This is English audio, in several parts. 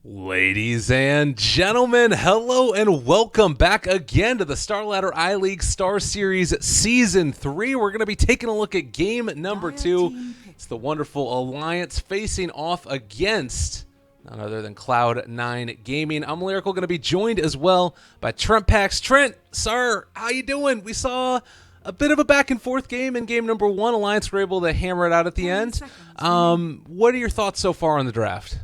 Ladies and gentlemen, hello and welcome back again to the Star Ladder I-League Star Series Season 3. We're going to be taking a look at game number 2. It's the wonderful Alliance facing off against none other than Cloud9 Gaming. I'm Lyrical, going to be joined as well by Trent Pax. Trent, sir, how you doing? We saw a bit of a back and forth game in game number 1. Alliance were able to hammer it out at the end. What are your thoughts so far on the draft?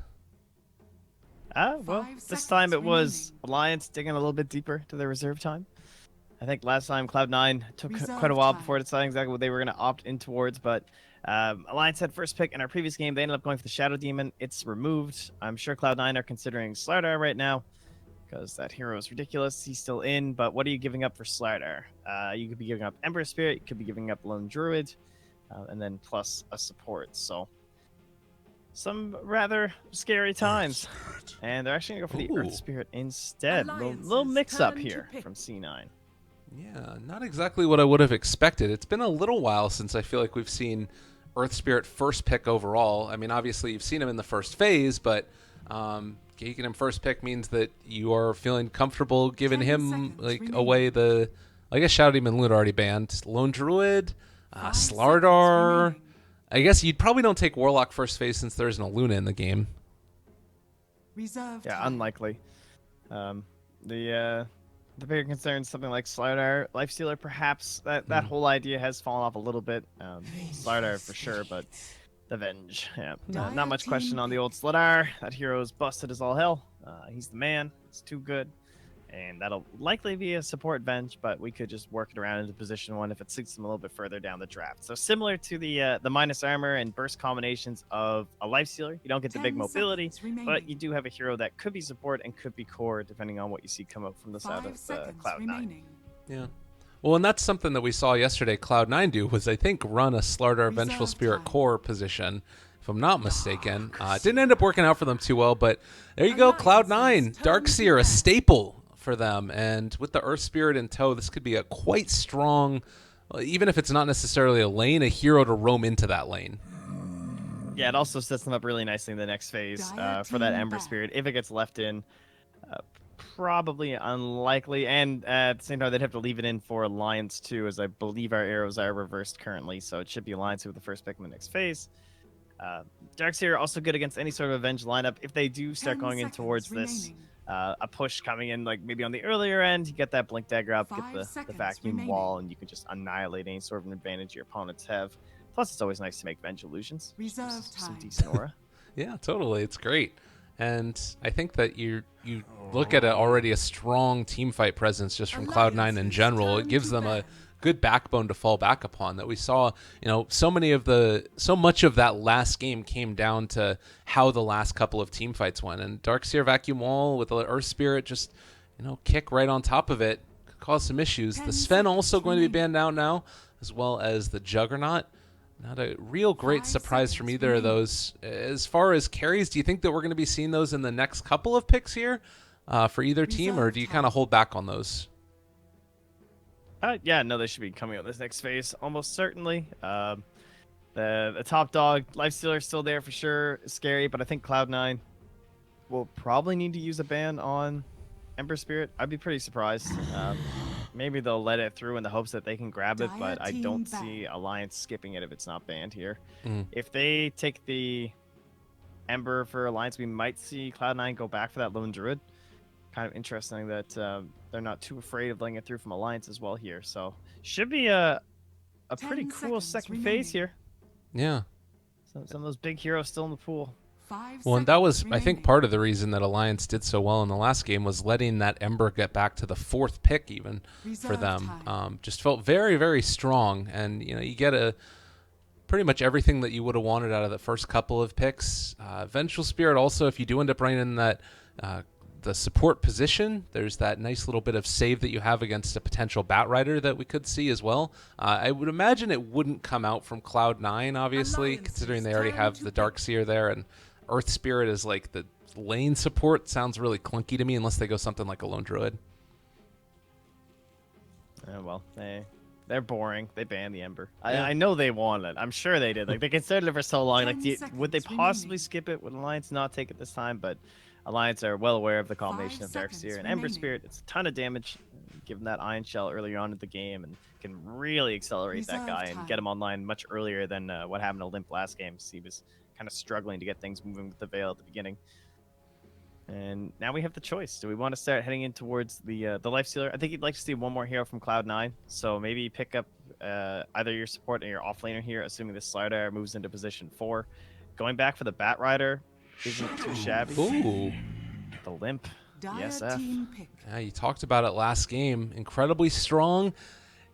Well, this time it was Alliance digging a little bit deeper to their reserve time. I think last time Cloud9 took quite a while before deciding exactly what they were going to opt in towards, but Alliance had first pick in our previous game. They ended up going for the Shadow Demon. It's removed. I'm sure Cloud9 are considering Slardar right now because that hero is ridiculous. He's still in, but what are you giving up for Slardar? You could be giving up Ember Spirit, you could be giving up Lone Druid, and then plus a support. So some rather scary times. And they're actually going to go for the Earth Spirit instead. Little mix-up here from C9. Yeah, not exactly what I would have expected. It's been a little while since I feel like we've seen Earth Spirit first pick overall. I mean, obviously you've seen him in the first phase, but taking him first pick means that you are feeling comfortable giving him away the... I guess Shadow Demon Loot already banned. Lone Druid, Slardar... I guess you probably don't take Warlock first phase since there isn't a Luna in the game. Yeah, unlikely. The bigger concern is something like Slardar, Lifestealer, perhaps. That whole idea has fallen off a little bit. Slardar for sure, but the Venge. Yeah, not much question on the old Slardar. That hero is busted as all hell. He's the man. He's too good. And that'll likely be a support Venge, but we could just work it around into position 1 if it suits them a little bit further down the draft. So similar to the minus armor and burst combinations of a Lifestealer, you don't get the big mobility, but you do have a hero that could be support and could be core, depending on what you see come up from the side of Cloud9. Yeah. Well, and that's something that we saw yesterday Cloud9 do, was I think run a Slardar Vengeful Spirit core position, if I'm not mistaken. It didn't end up working out for them too well, but there you go, Cloud9, Darkseer, a staple for them, and with the Earth Spirit in tow, this could be a quite strong, even if it's not necessarily a lane, a hero to roam into that lane. Yeah, it also sets them up really nicely in the next phase for that Ember Spirit. If it gets left in, probably unlikely, and at the same time, they'd have to leave it in for Alliance too, as I believe our arrows are reversed currently, so it should be Alliance with the first pick in the next phase. Darkseer also good against any sort of Avenge lineup. If they do start going in towards this, a push coming in, like maybe on the earlier end, you get that Blink Dagger up, get the vacuum wall, and you can just annihilate any sort of an advantage your opponents have. Plus, it's always nice to make Venge illusions. Some decent aura. Yeah, totally. It's great. And I think that you look at already a strong team fight presence just from Cloud9 in general. It gives them a good backbone to fall back upon. That we saw, so much of that last game came down to how the last couple of team fights went, and Darkseer Vacuum Wall with the Earth Spirit just kick right on top of it could cause some issues. The Sven also going to be banned out now, as well as the Juggernaut. Not a real great surprise from either of those. As far as carries, do you think that we're going to be seeing those in the next couple of picks here for either team, or do you kind of hold back on those? Yeah, no, they should be coming out this next phase, almost certainly. The top dog, Lifestealer, still there for sure. Scary, but I think Cloud9 will probably need to use a ban on Ember Spirit. I'd be pretty surprised. Maybe they'll let it through in the hopes that they can grab it, but I don't see Alliance skipping it if it's not banned here. If they take the Ember for Alliance, we might see Cloud9 go back for that Lone Druid. Kind of interesting that they're not too afraid of letting it through from Alliance as well here. So should be a pretty cool second phase here. Yeah. Some of those big heroes still in the pool. Well, and that was, I think, part of the reason that Alliance did so well in the last game was letting that Ember get back to the 4th pick even for them. Just felt very, very strong. And, you get pretty much everything that you would have wanted out of the first couple of picks. Vengeful Spirit also, if you do end up running in that the support position, there's that nice little bit of save that you have against a potential Batrider that we could see as well. I would imagine it wouldn't come out from Cloud9, obviously, considering they already have the Darkseer there, and Earth Spirit is like the lane support. Sounds really clunky to me unless they go something like a Lone Druid. Well, they're boring. They banned the Ember. I know they want it. I'm sure they did. Like, they considered it for so long. Like, would they possibly skip it? Would Alliance not take it this time? But Alliance are well aware of the combination 5 of Dark seconds Seer and Ember remaining. Spirit. It's a ton of damage, given that Ion Shell earlier on in the game, and can really accelerate that Reserve guy and time. get him online much earlier than what happened to Limp last game. So he was kind of struggling to get things moving with the Veil at the beginning. And now we have the choice. Do we want to start heading in towards the Life Stealer? I think you'd like to see one more hero from Cloud9. So maybe pick up either your support or your offlaner here, assuming this Slardar moves into position 4. Going back for the Bat Rider isn't too shabby. Ooh. The Limp, Dire ESF. team pick. Yeah, you talked about it last game. Incredibly strong.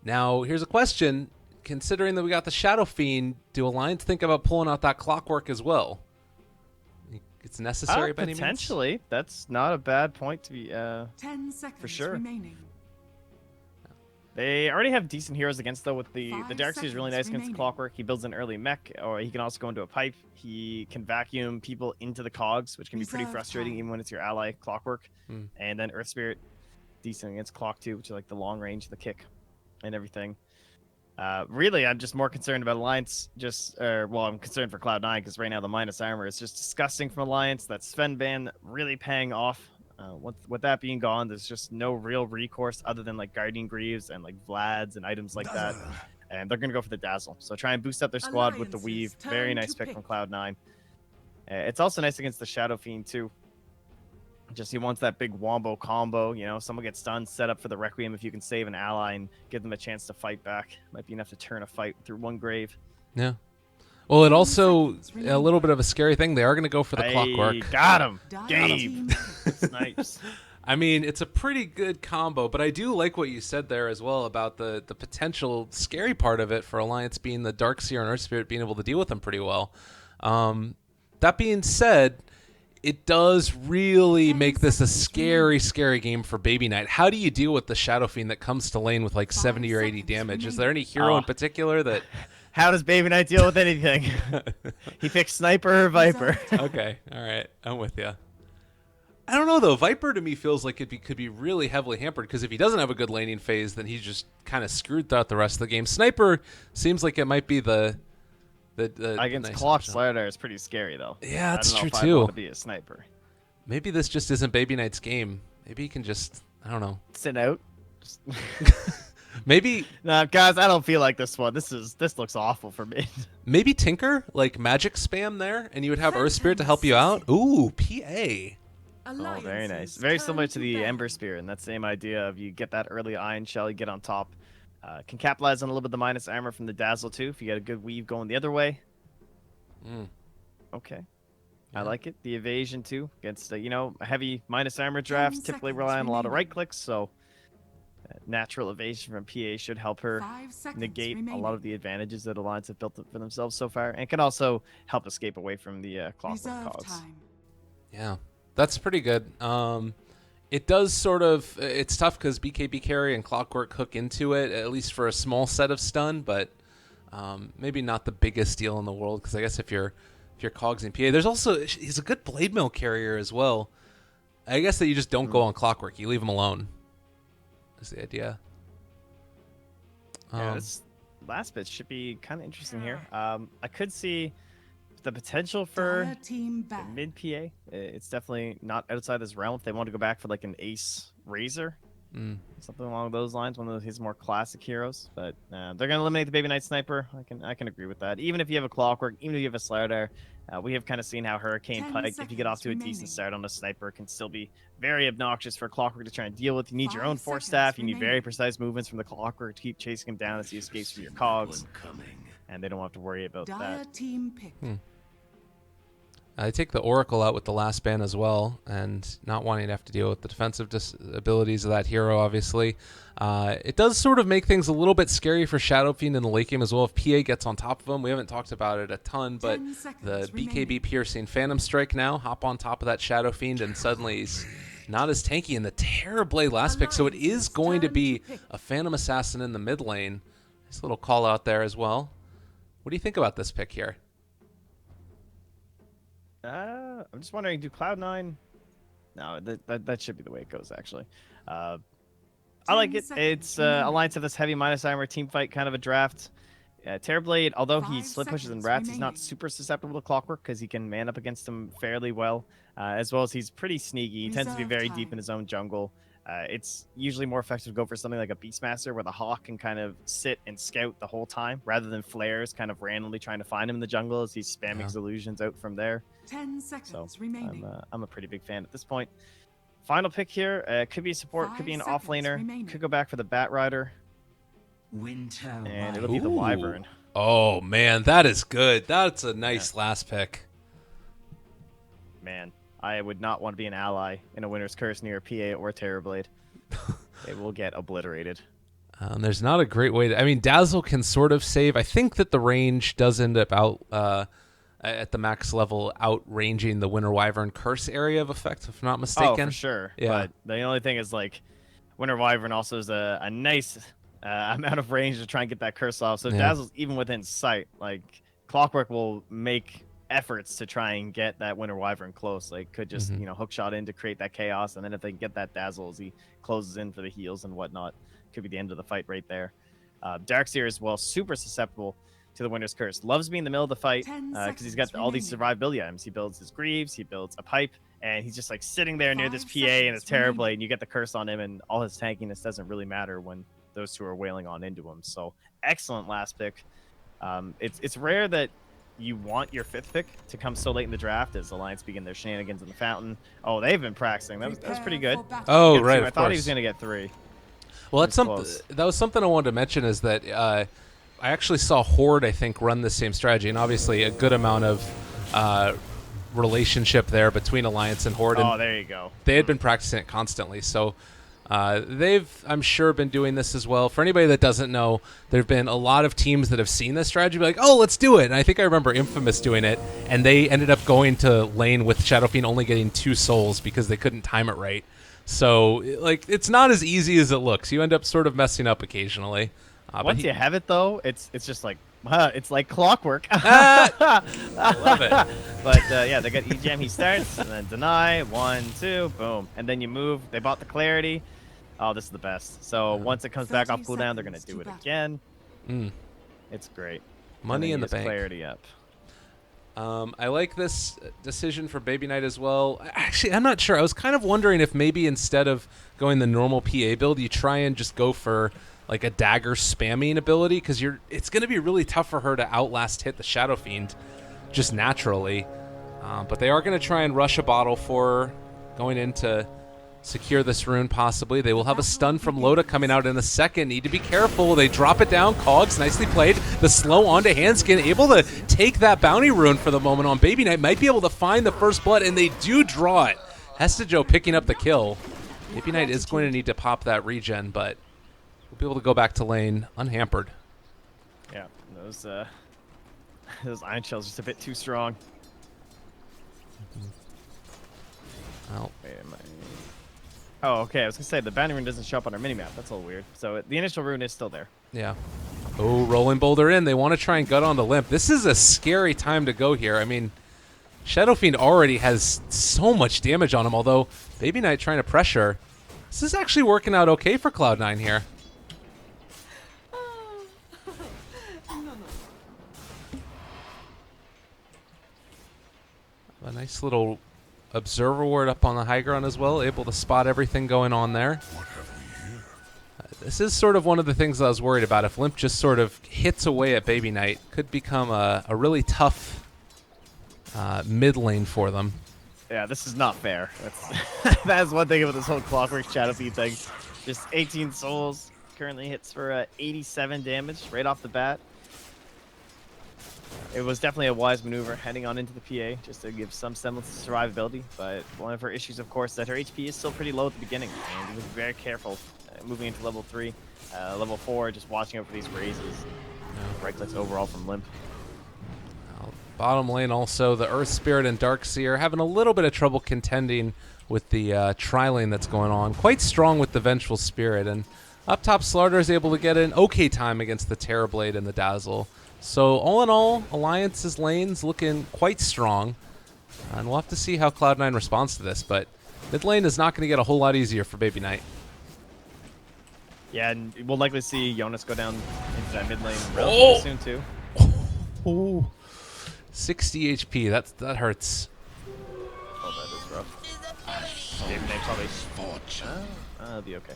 Now, here's a question. Considering that we got the Shadow Fiend, do Alliance think about pulling out that Clockwork as well? It's necessary by any means? Potentially. That's not a bad point to be... 10 seconds sure. remaining. They already have decent heroes against, though, with the 5 Dark Seer is really seconds nice against the remaining. Clockwork. He builds an early mech, or he can also go into a pipe. He can vacuum people into the cogs, which can be pretty Reserve frustrating time. even when it's your ally, Clockwork. Hmm. And then Earth Spirit, decent against Clock, too, which is like the long range, the kick, and everything. Really, I'm just more concerned about Alliance. I'm concerned for Cloud9 because right now the minus armor is just disgusting from Alliance. That Sven ban really paying off. With that being gone, there's just no real recourse other than like Guardian Greaves and like Vlads and items like that. And they're gonna go for the Dazzle. So try and boost up their squad with the Alliance's Weave. turn Very to nice pick pick. from Cloud9. It's also nice against the Shadow Fiend too. Just he wants that big wombo combo, someone gets stunned, set up for the Requiem if you can save an ally and give them a chance to fight back. Might be enough to turn a fight through one grave. Yeah. Well, it 10 also, seconds a remaining. little bit of a scary thing. They are going to go for the Clockwork. Got him! Dire Gabe! team pick. Snipes. I mean, it's a pretty good combo, but I do like what you said there as well about the potential scary part of it for Alliance being the Dark Seer and Earth Spirit being able to deal with them pretty well. That being said, it does really 10 make this a seconds scary, scary game for Baby Knight. How do you deal with the Shadow Fiend that comes to lane with like 5 70 or 80 seconds damage? Is remaining. there any hero Oh. in particular that... How does Baby Knight deal with anything? He picks Sniper or Viper. Okay, all right, I'm with you. I don't know though. Viper to me feels like it could be really heavily hampered because if he doesn't have a good laning phase, then he's just kind of screwed throughout the rest of the game. Sniper seems like it might be the Against nice Clock option. Slardar is pretty scary though. Yeah, that's I don't know true if I too. want to be a sniper. Maybe this just isn't Baby Knight's game. Maybe he can just, I don't know. Sit out. Just... Maybe Nah, guys, I don't feel like this one. This looks awful for me. maybe Tinker, like magic spam there, and you would have Earth Spirit to help you out. Ooh, PA. Oh, very nice. Alliance's Very turn similar to the battle. Ember Spear, and that same idea of you get that early Ion Shell, you get on top. Can capitalize on a little bit of the minus armor from the Dazzle too, if you get a good weave going the other way. Mm. Okay. Yeah. I like it. The evasion too, against a heavy minus armor drafts typically seconds rely on a lot of remaining. right clicks, so natural evasion from PA should help her 5 seconds negate remaining. a lot of the advantages that Alliance have built up for themselves so far, and can also help escape away from the Clockwork Reserve cogs. time. Yeah, that's pretty good. It does sort of, it's tough because BKB carry and Clockwork hook into it, at least for a small set of stun, but maybe not the biggest deal in the world because I guess if you're cogs in PA, there's also, he's a good blade mill carrier as well. I guess that you just don't go on Clockwork, you leave him alone. Is the idea. Yeah, this last bit should be kind of interesting here. I could see the potential for Dire team back. mid PA. It's definitely not outside this realm if they want to go back for like an Ace Razor, something along those lines. One of his more classic heroes, but they're gonna eliminate the Baby Knight Sniper. I can agree with that. Even if you have a Clockwork, even if you have a Slardar, we have kind of seen how Hurricane 10 Pike, if you get off to a seconds decent remaining. start on a Sniper, can still be very obnoxious for Clockwork to try and deal with. You need your 5 own Force seconds Staff. You need very remaining. precise movements from the Clockwork to keep chasing him down as he escapes from your cogs, and they don't have to worry about Dire that. team pick. I take the Oracle out with the last ban as well, and not wanting to have to deal with the defensive abilities of that hero, obviously. It does sort of make things a little bit scary for Shadow Fiend in the late game as well. If PA gets on top of him, we haven't talked about it a ton, but 10 the seconds BKB remaining. piercing Phantom Strike now, hop on top of that Shadow Fiend, and suddenly he's not as tanky in the Terrorblade last pick, so it is going to be a Phantom Assassin in the mid lane. Nice little call out there as well. What do you think about this pick here? I'm just wondering, do Cloud9? No, that should be the way it goes, actually. I like 10 it. seconds It's remaining. Alliance of this heavy minus armor team fight kind of a draft. Terrorblade, although he slip pushes and rats, he's not super susceptible to Clockwork because he can man up against him fairly well, as well as he's pretty sneaky. He tends to be very deep in his own jungle. It's usually more effective to go for something like a Beastmaster where the Hawk can kind of sit and scout the whole time rather than Flares kind of randomly trying to find him in the jungle as he's spamming his illusions out from there. 10 seconds remaining. I'm a pretty big fan at this point. Final pick here. Could be a support, could be an offlaner. Could go back for the Bat Rider. And it'll be the Wyvern. Oh, man, that is good. That's a nice last pick. Man, I would not want to be an ally in a Winter's Curse near a PA or Terrorblade. They will get obliterated. There's not a great way to... I mean, Dazzle can sort of save. I think that the range does end up out... at the max level, outranging the Winter Wyvern Curse area of effect, if I'm not mistaken. Oh, for sure. Yeah. But the only thing is, like, Winter Wyvern also is a nice amount of range to try and get that curse off. So Dazzle's even within sight. Like, Clockwork will make efforts to try and get that Winter Wyvern close. Like, could just, you know, hook shot in to create that chaos. And then if they can get that Dazzle as he closes in for the heals and whatnot, could be the end of the fight right there. Darkseer as well, super susceptible to the Winter's Curse. Loves being in the middle of the fight because he's got all these survivability items. He builds his Greaves, he builds a pipe, and he's just like sitting there near this PA and his Terrorblade, and you get the curse on him, and all his tankiness doesn't really matter when those two are wailing on into him. So excellent last pick. It's rare that you want your 5th pick to come so late in the draft as Alliance begin their shenanigans in the fountain. Oh, they've been practicing. That was pretty good. Oh, right. I thought he was going to get 3. Well, that's something. That was something I wanted to mention is that I actually saw Horde, I think, run the same strategy, and obviously a good amount of relationship there between Alliance and Horde. Oh, there you go. They had been practicing it constantly, so they've, I'm sure, been doing this as well. For anybody that doesn't know, there have been a lot of teams that have seen this strategy, be like, oh, let's do it. And I think I remember Infamous doing it, and they ended up going to lane with Shadow Fiend only getting 2 souls because they couldn't time it right. So, like, it's not as easy as it looks. You end up sort of messing up occasionally. Once you have it, though, it's just like, it's like clockwork. I love it. But, yeah, they got E-Jam, he starts, and then deny, 1, 2, boom. And then you move. They bought the clarity. Oh, this is the best. So once it comes back off cooldown, they're going to do it again. It's great. Money in the bank. Clarity up. I like this decision for Baby Knight as well. Actually, I'm not sure. I was kind of wondering if maybe instead of going the normal PA build, you try and just go for like a dagger spamming ability, because it's going to be really tough for her to outlast hit the Shadow Fiend just naturally. But they are going to try and rush a bottle for her going into secure this rune possibly. They will have a stun from Loda coming out in a second. Need to be careful. They drop it down. Cogs, nicely played. The slow onto Handskin, able to take that bounty rune for the moment on Baby Knight. Might be able to find the first blood, and they do draw it. Hestejo picking up the kill. Baby Knight is going to need to pop that regen, but we'll be able to go back to lane unhampered. Yeah, those Iron Shells just a bit too strong. Well, wait, oh, okay. I was gonna say the bounty rune doesn't show up on our minimap. That's a little weird. So the initial rune is still there. Yeah. Oh, rolling boulder in. They want to try and gut on the limp. This is a scary time to go here. I mean, Shadow Fiend already has so much damage on him, although Baby Knight trying to pressure. This is actually working out okay for Cloud9 here. A nice little observer ward up on the high ground as well, able to spot everything going on there. This is sort of one of the things I was worried about. If Limp just sort of hits away at Baby Knight, could become a really tough mid lane for them. Yeah, this is not fair. That's one thing about this whole Clockwork Shadow Fiend thing. Just 18 souls, currently hits for 87 damage right off the bat. It was definitely a wise maneuver heading on into the PA just to give some semblance of survivability, but one of her issues, of course, is that her HP is still pretty low at the beginning, and you have to be very careful moving into level 3, level 4, just watching out for these raises. Right clicks overall from Limp. Bottom lane also, the Earth Spirit and Darkseer having a little bit of trouble contending with the tri-lane that's going on. Quite strong with the Vengeful Spirit, and up top Slardar is able to get an okay time against the Terrorblade and the Dazzle. So all in all, Alliance's lane's looking quite strong, and we'll have to see how Cloud9 responds to this, but mid lane is not going to get a whole lot easier for Baby Knight. Yeah, and we'll likely see Jonas go down into that mid lane relatively soon too. Oh, 60 HP. That hurts. Oh, that is rough. David Name's probably. That'll be okay.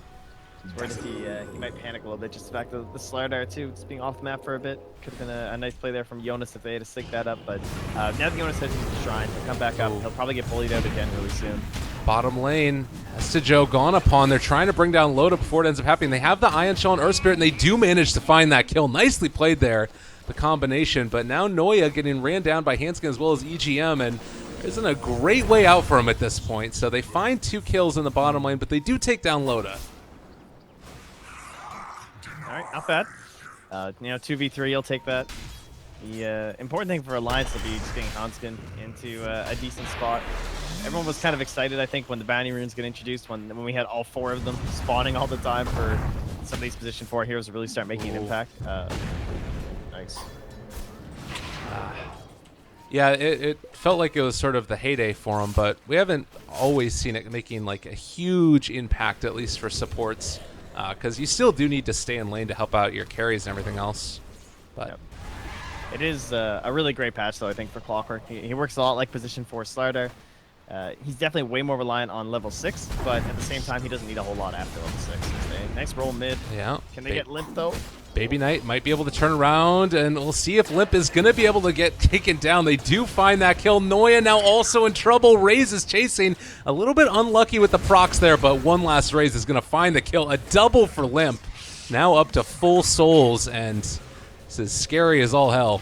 Just worried if he might panic a little bit. Just the fact that the Slardar too, just being off the map for a bit, could have been a nice play there from Jonas if they had to sync that up. But now that Jonas heads into the shrine, he'll come back up. He'll probably get bullied out again really soon. Bottom lane, Estijo gone upon. They're trying to bring down Loda before it ends up happening. They have the Ion Shell and Earth Spirit, and they do manage to find that kill. Nicely played there, the combination. But now Noya getting ran down by Hanskin as well as EGM, and there isn't a great way out for him at this point. So they find 2 kills in the bottom lane, but they do take down Loda. All right, not bad. 2v3, you'll take that. The important thing for Alliance will be just getting Hanskin into a decent spot. Everyone was kind of excited, I think, when the bounty runes get introduced, when we had all 4 of them spawning all the time for some of these position 4 heroes to really start making an impact. Nice. Yeah, it felt like it was sort of the heyday for him, but we haven't always seen it making like a huge impact, at least for supports, because you still do need to stay in lane to help out your carries and everything else. But yep. It is a really great patch, though, I think, for Clockwork. He works a lot like position 4 Slardar. He's definitely way more reliant on level 6, but at the same time, he doesn't need a whole lot after level 6. Nice roll mid. Yeah. Can they get Limp, though? Baby Knight might be able to turn around, and we'll see if Limp is going to be able to get taken down. They do find that kill. Noya now also in trouble. Raze is chasing. A little bit unlucky with the procs there, but one last Raze is going to find the kill. A double for Limp. Now up to full souls, and this is scary as all hell.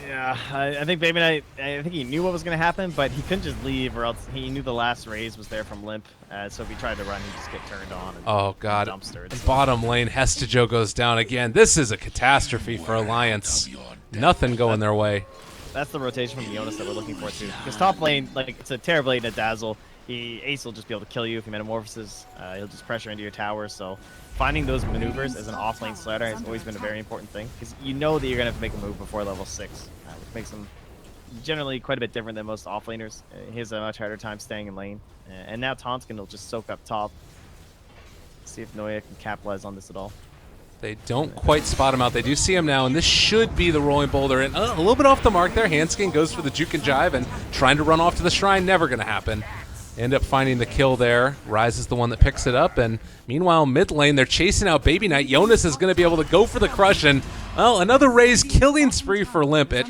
Yeah, I think Baby Knight, I think he knew what was going to happen, but he couldn't just leave, or else he knew the last Raze was there from Limp. So if he tried to run, he'd just get turned on. And oh, God. Dumpstered, so. Bottom lane, Hestijo goes down again. This is a catastrophe for Alliance. Nothing going their way. That's the rotation from Jonas that we're looking for, too. Because top lane, like, it's a Terrorblade and a Dazzle. Ace will just be able to kill you if he metamorphoses. He'll just pressure into your tower, so finding those maneuvers as an off-lane Slardar has always been a very important thing, because you know that you're going to have to make a move before level 6, which makes him generally quite a bit different than most off-laners. He has a much harder time staying in lane. And now Tonskin will just soak up top. See if Noya can capitalize on this at all. They don't quite spot him out. They do see him now, and this should be the rolling boulder. And a little bit off the mark there. Hanskin goes for the juke and jive, and trying to run off to the shrine, never going to happen. End up finding the kill there. Rise is the one that picks it up, and meanwhile, mid lane, they're chasing out Baby Knight. Jonas is going to be able to go for the crush, and, well, another Raze killing spree for Limp at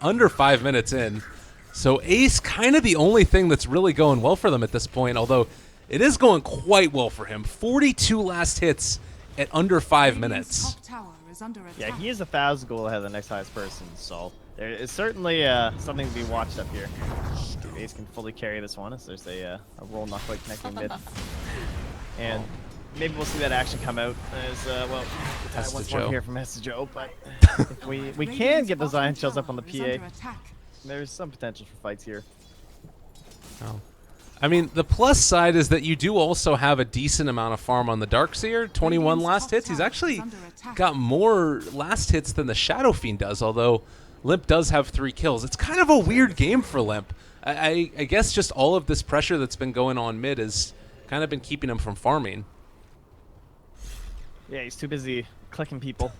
under 5 minutes in. So Ace, kind of the only thing that's really going well for them at this point, although it is going quite well for him. 42 last hits at under 5 minutes. Yeah, he is 1,000 gold ahead of the next highest person, so there is certainly something to be watched up here. Ace can fully carry this one as there's a roll not quite connecting mid. And maybe we'll see that action come out as, well, I want one here from Estijo, but if we can get those Ion Shells up on the PA, there's some potential for fights here. Oh. I mean, the plus side is that you do also have a decent amount of farm on the Darkseer. 21 last hits. He's actually got more last hits than the Shadow Fiend does, although Limp does have 3 kills. It's kind of a weird game for Limp. I guess just all of this pressure that's been going on mid has kind of been keeping him from farming. Yeah, he's too busy clicking people,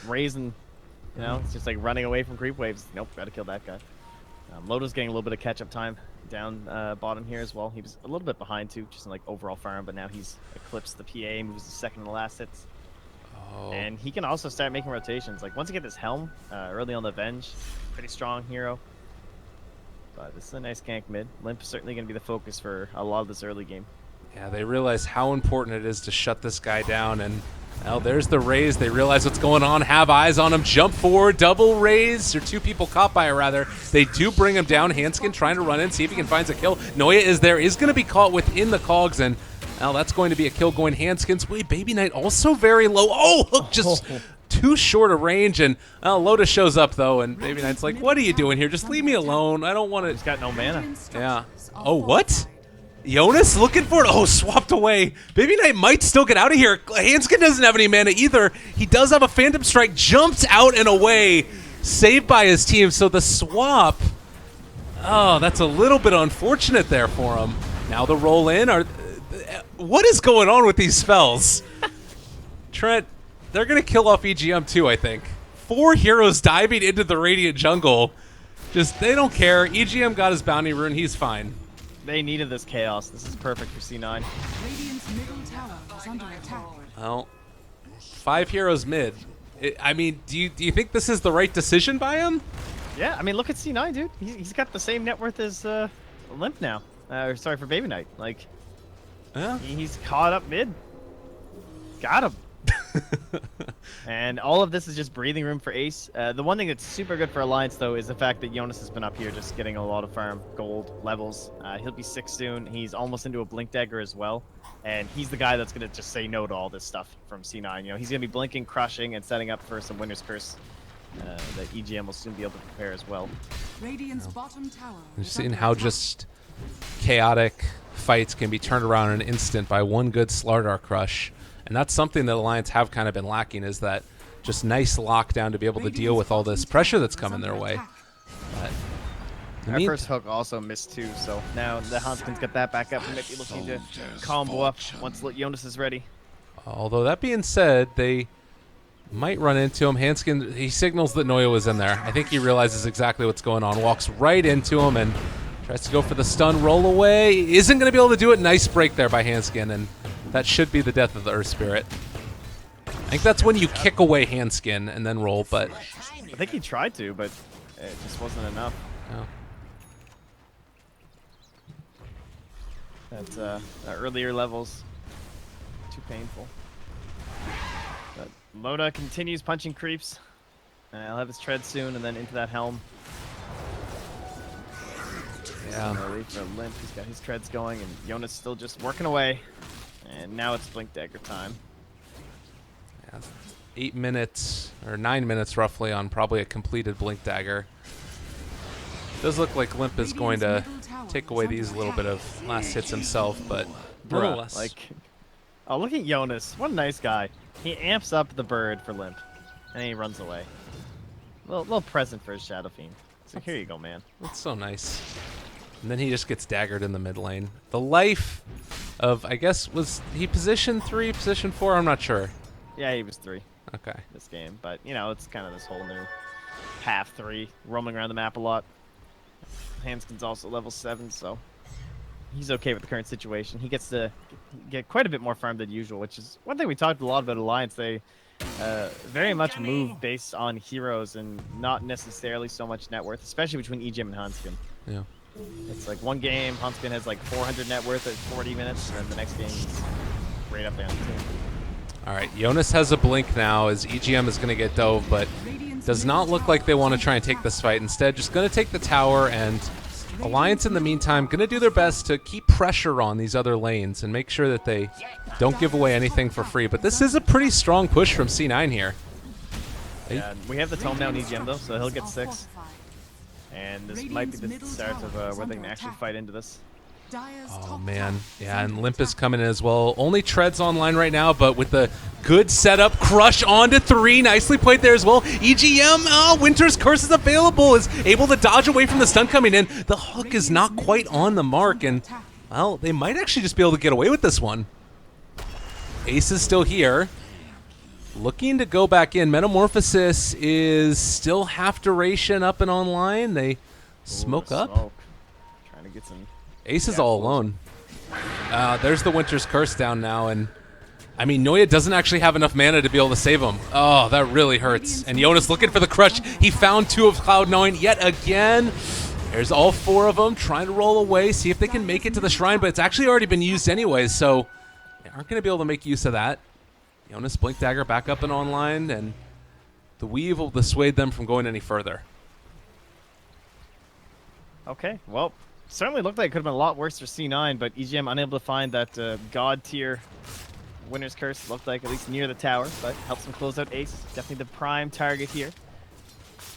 raising, you know, it's just like running away from creep waves. Nope, gotta kill that guy. Loda's getting a little bit of catch-up time down bottom here as well. He was a little bit behind too, just in like overall farm, but now he's eclipsed the PA, moves to second in the last hits. Oh. And he can also start making rotations. Like once you get this helm early on the Avenge, pretty strong hero. But this is a nice gank mid. Limp's certainly going to be the focus for a lot of this early game. Yeah, they realize how important it is to shut this guy down, and well, there's the Raze. They realize what's going on, have eyes on him, jump forward, double Raze, or 2 people caught by it rather. They do bring him down. Hanskin trying to run in, see if he can find a kill. Noya is there, is going to be caught within the cogs, and now that's going to be a kill going Hanskin's way. Baby Knight also very low. Oh, Hook just too short a range, and Loda shows up though, and Baby Knight's like, what are you doing here? Just leave me alone. I don't want to. He's got no mana. Yeah. Oh, what? Jonas looking for it. Oh, swapped away. Baby Knight might still get out of here. Hanskin doesn't have any mana either. He does have a Phantom Strike. Jumps out and away. Saved by his team. So the swap. Oh, that's a little bit unfortunate there for him. Now the roll in. What is going on with these spells? Trent, they're going to kill off EGM too, I think. 4 heroes diving into the Radiant jungle. Just, they don't care. EGM got his bounty rune. He's fine. They needed this chaos. This is perfect for C9. Radiant's middle tower is under attack. Well, 5 heroes mid. I mean, do you think this is the right decision by him? Yeah, I mean, look at C9, dude. He's got the same net worth as Limp now. Sorry for Baby Knight. Like, Yeah. he's caught up mid. Got him. And all of this is just breathing room for Ace. The one thing that's super good for Alliance, though, is the fact that Jonas has been up here just getting a lot of farm gold levels. He'll be 6 soon. He's almost into a Blink Dagger as well. And he's the guy that's going to just say no to all this stuff from C9. You know, he's going to be blinking, crushing, and setting up for some Winter's Curse that EGM will soon be able to prepare as well. Radiant's bottom tower. You've is seen under how attack. just chaotic fights can be turned around in an instant by one good Slardar crush. And that's something that Alliance have kind of been lacking, is that just nice lockdown to be able to deal with all this pressure that's coming their way. But Our first hook also missed too, so now the Hanskins get that back up and might be looking to combo up once Jonas is ready. although that being said, they might run into him. Hanskin, he signals that Noya was in there. I think he realizes exactly what's going on. Walks right into him and tries to go for the stun roll away. Isn't going to be able to do it. Nice break there by Hanskin, and that should be the death of the Earth Spirit. I think that's when you kick away Hanskin and then roll, but... I think he tried to, but it just wasn't enough. No. That earlier levels, too painful. But Loda continues punching creeps. He'll have his tread soon, and then into that helm. Yeah. Early for Limp, he's got his treads going, and Jonas still just working away. And now it's Blink Dagger time. Yeah, 8 minutes, or 9 minutes roughly, on probably a completed Blink Dagger. Does look like Limp is going to take away these little bit of last hits himself, but nonetheless. Like, oh, look at Jonas. What a nice guy. He amps up the bird for Limp, and then he runs away. Little present for his Shadow Fiend. So here you go, man. That's so nice. And then he just gets daggered in the mid lane. The life of, I guess, was he position 3, position 4? I'm not sure. Yeah, he was 3 Okay. this game, but you know, it's kind of this whole new half 3, roaming around the map a lot. Hanskin's also level 7, so he's okay with the current situation. He gets to get quite a bit more farm than usual, which is one thing we talked a lot about Alliance. They very much move based on heroes and not necessarily so much net worth, especially between EGM and Hanskin. Yeah. It's like one game, Hanskin has like 400 net worth at 40 minutes, and then the next game he's right up there on the team. All right, Jonas has a blink now as EGM is going to get dove, but does not look like they want to try and take this fight. Instead, just going to take the tower, and Alliance in the meantime going to do their best to keep pressure on these other lanes and make sure that they don't give away anything for free. But this is a pretty strong push from C9 here. Yeah, we have the tome down EGM though, so he'll get 6. And this might be the start of where they can actually fight into this. Oh, man. Yeah, and Limp is coming in as well. Only Tread's online right now, but with the good setup, crush onto 3. Nicely played there as well. EGM, Winter's Curse is available, is able to dodge away from the stun coming in. The hook is not quite on the mark, and, well, they might actually just be able to get away with this one. Ace is still here. Looking to go back in. Metamorphosis is still half duration up and online. They smoke up. Trying to get some... Ace is all alone. There's the Winter's Curse down now, and I mean, Noya doesn't actually have enough mana to be able to save him. Oh, that really hurts. And Jonas looking for the crush. He found 2 of Cloud9 yet again. There's all 4 of them trying to roll away, see if they can make it to the shrine, but it's actually already been used anyways, so they aren't going to be able to make use of that. Jonas Blink Dagger back up and online, and the weave will dissuade them from going any further. Okay, well, certainly looked like it could have been a lot worse for C9, but EGM unable to find that god tier Winter's Curse. Looked like at least near the tower, but helps him close out Ace. Definitely the prime target here.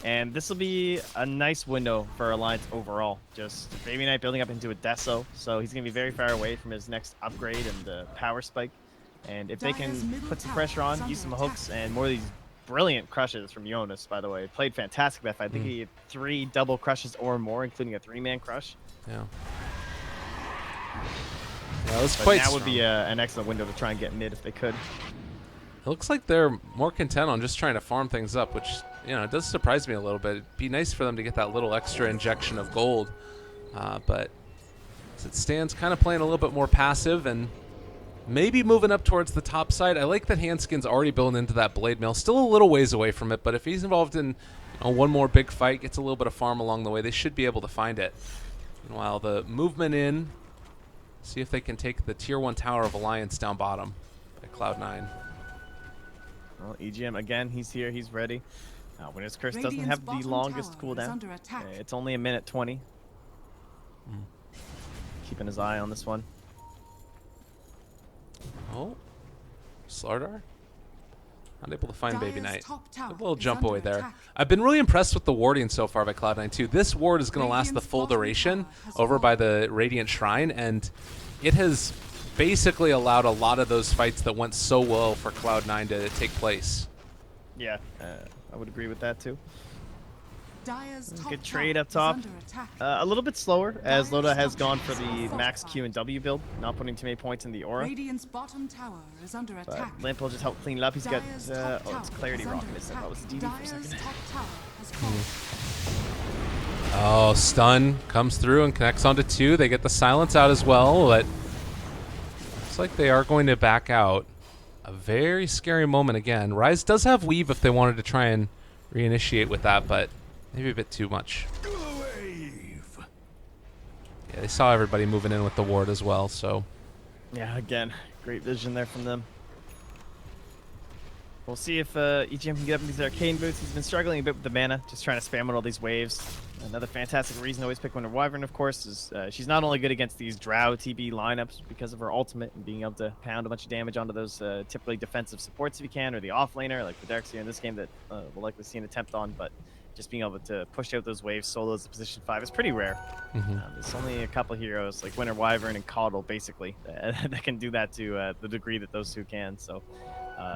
And this will be a nice window for Alliance overall. Just Baby Knight building up into a Deso, so he's going to be very far away from his next upgrade and power spike. And if they can put some pressure on, use some hooks, and more of these brilliant crushes from Jonas, by the way. Played fantastic that fight. I think he had 3 double crushes or more, including a 3-man crush. Yeah. Yeah, it was But quite now strong. would be an excellent window to try and get mid if they could. looks like they're more content on just trying to farm things up, which, you know, it does surprise me a little bit. It'd be nice for them to get that little extra injection of gold. But as it stands, kind of playing a little bit more passive and maybe moving up towards the top side. I like that Handskin's already built into that blade mail. Still a little ways away from it, but if he's involved in one more big fight, gets a little bit of farm along the way, they should be able to find it. Meanwhile, the movement in, see if they can take the Tier 1 Tower of Alliance down bottom by Cloud9. Well, EGM, again, he's here. He's ready. Winner's Curse doesn't Radiant's have the bottom longest tower is cooldown. under attack. It's only a minute 20. Keeping his eye on this one. Oh, Slardar? Unable to find Baby Dire's Knight. top tower A little is jump under away there. attack. I've been really impressed with the warding so far by Cloud9 too. This ward is going to last the Radiant's full bottom duration tower has over fallen. by the Radiant Shrine, and it has basically allowed a lot of those fights that went so well for Cloud9 to take place. Yeah, I would agree with that too. Dire's top Good trade tower up top. is under attack. A little bit slower as Dire's Loda has top gone tower for is the max fortified. Q and W build, not putting too many points in the aura. Radiant's bottom tower is under But attack. Limp will just help clean it up. He's got, Dire's top oh, it's tower Clarity is Rock. under I missed that. attack. That was DD for a Dire's second. top tower has fallen. Oh, stun comes through and connects onto 2. They get the silence out as well, but looks like they are going to back out. A very scary moment again. Ryze does have weave if they wanted to try and reinitiate with that, but maybe a bit too much. Yeah, they saw everybody moving in with the ward as well, so. Yeah, again, great vision there from them. We'll see if EGM can get up in these arcane boots. He's been struggling a bit with the mana, just trying to spam with all these waves. Another fantastic reason to always pick Winter Wyvern, of course, is she's not only good against these Drow TB lineups because of her ultimate and being able to pound a bunch of damage onto those typically defensive supports if you can, or the offlaner like the Darkseer in this game that we'll likely see an attempt on, but just being able to push out those waves solo as a position 5 is pretty rare. There's only a couple heroes like Winter Wyvern and Coddle, basically, that can do that to the degree that those two can. So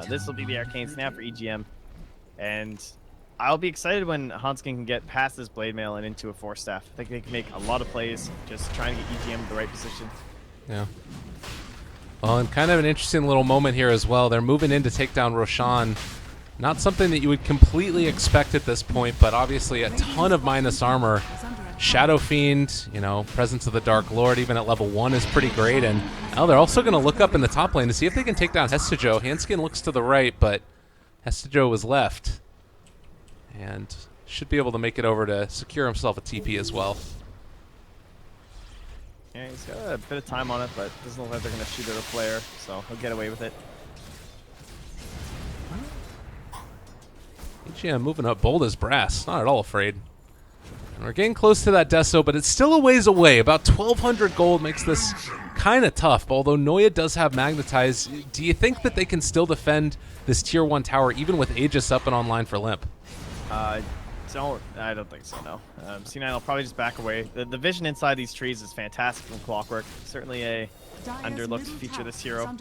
this will be the Arcane Snap for EGM. And I'll be excited when Hanskin can get past this Blade Mail and into a 4-staff. I think they can make a lot of plays just trying to get EGM in the right position. Yeah. Well, and kind of an interesting little moment here as well. They're moving in to take down Roshan. Not something that you would completely expect at this point, but obviously a ton of minus armor. Shadow Fiend, you know, Presence of the Dark Lord, even at level 1 is pretty great. And now they're also going to look up in the top lane to see if they can take down Hestejo. Handskin looks to the right, but Hestejo was left. And should be able to make it over to secure himself a TP as well. Yeah, he's got a bit of time on it, but doesn't look like they're going to shoot at a player, so he'll get away with it. EGM moving up bold as brass, not at all afraid. And we're getting close to that Deso, but it's still a ways away. About 1,200 gold makes this kind of tough, but although Noya does have Magnetize, do you think that they can still defend this Tier 1 tower even with Aegis up and online for Limp? I don't think so, no. C9 will probably just back away. The vision inside these trees is fantastic from Clockwork. Certainly a underlooked feature this hero.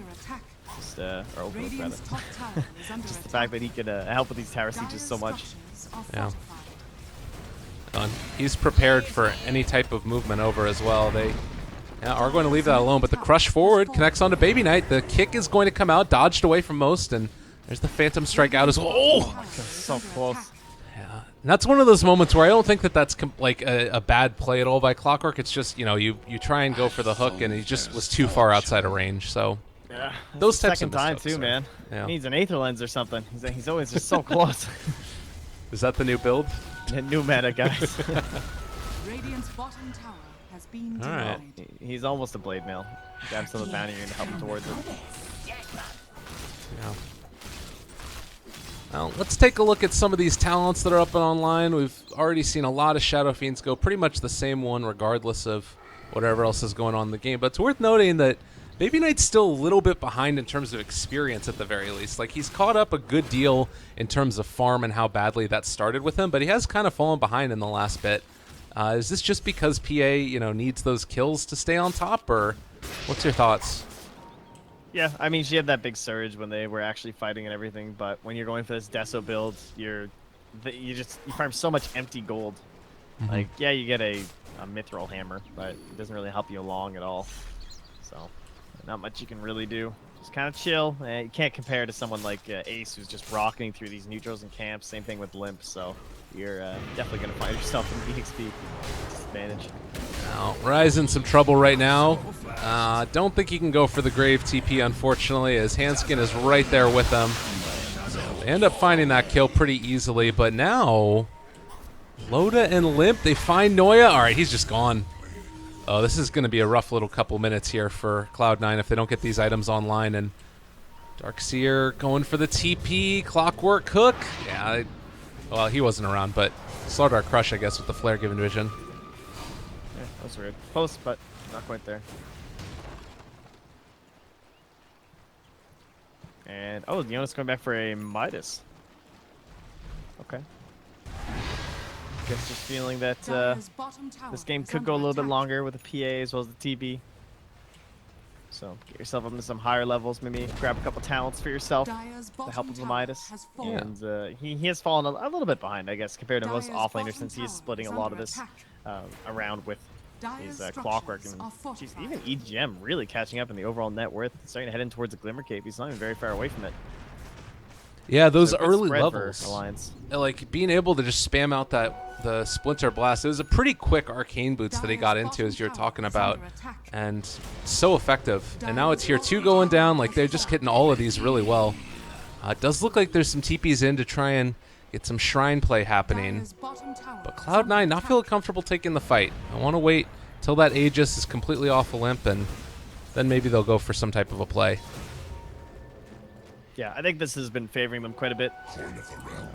Just, or overlooked, rather. Just the fact that he could help with these tower sieges so much. Yeah. He's prepared for any type of movement over as well. They are going to leave that alone, but the crush forward connects onto Baby Knight. The kick is going to come out, dodged away from most, and there's the Phantom Strike out as well. Oh! So close. Yeah. And that's one of those moments where I don't think that that's like a bad play at all by Clockwork. It's just, you know, you try and go for the hook, and he just was too far outside of range, so... Yeah, those types second of time missteps, too, man. Yeah. He needs an Aether Lens or something. He's always just so close. Is that the new build? New meta, guys. Radiant's bottom tower has been All right. denied. He's almost a Blade Mail. Grab some of the bounty to help him towards it. Yeah. Well, let's take a look at some of these talents that are up and online. We've already seen a lot of Shadow Fiends go pretty much the same one regardless of whatever else is going on in the game. But it's worth noting that Baby Knight's still a little bit behind in terms of experience at the very least. Like, he's caught up a good deal in terms of farm and how badly that started with him, but he has kind of fallen behind in the last bit. Is this just because PA, you know, needs those kills to stay on top, or what's your thoughts? Yeah, I mean, she had that big surge when they were actually fighting and everything, but when you're going for this Deso build, you farm so much empty gold. Like, yeah, you get a Mithril Hammer, but it doesn't really help you along at all. So, not much you can really do. Just kind of chill. You can't compare to someone like Ace, who's just rocketing through these neutrals and camps. Same thing with Limp, so you're definitely going to find yourself in BXP disadvantage. Now, Ryze in some trouble right now. Don't think he can go for the Grave TP, unfortunately, as Hanskin is right there with them. They end up finding that kill pretty easily, but now Loda and Limp, they find Noya. All right, he's just gone. Oh, this is going to be a rough little couple minutes here for Cloud9 if they don't get these items online. And Darkseer going for the TP, Clockwork Cook. Yeah, well, he wasn't around, but Slardar Crush, I guess, with the flare given vision. Yeah, that was weird. Close, but not quite there. And, oh, Jonas going back for a Midas. Okay. Guess just feeling that this game could go a little bit longer with the PA as well as the TB. So get yourself up to some higher levels, maybe grab a couple talents for yourself to help with the Midas. And he has fallen a little bit behind, I guess, compared to most offlaners since he is splitting a lot of this around with his Clockwork. And geez, even EGM really catching up in the overall net worth, starting to head in towards the Glimmer Cape. He's not even very far away from it. Yeah, those So early spread levels, for Alliance. like being able to just spam out the Splinter Blast. It was a pretty quick arcane boots that he got into, as you were talking about, and so effective. And now it's here 2 going down. Like, they're just hitting all of these really well. It does look like there's some TPs in to try and get some shrine play happening. But Cloud9 not feeling comfortable taking the fight. I want to wait till that Aegis is completely off a limp, and then maybe they'll go for some type of a play. Yeah, I think this has been favoring them quite a bit.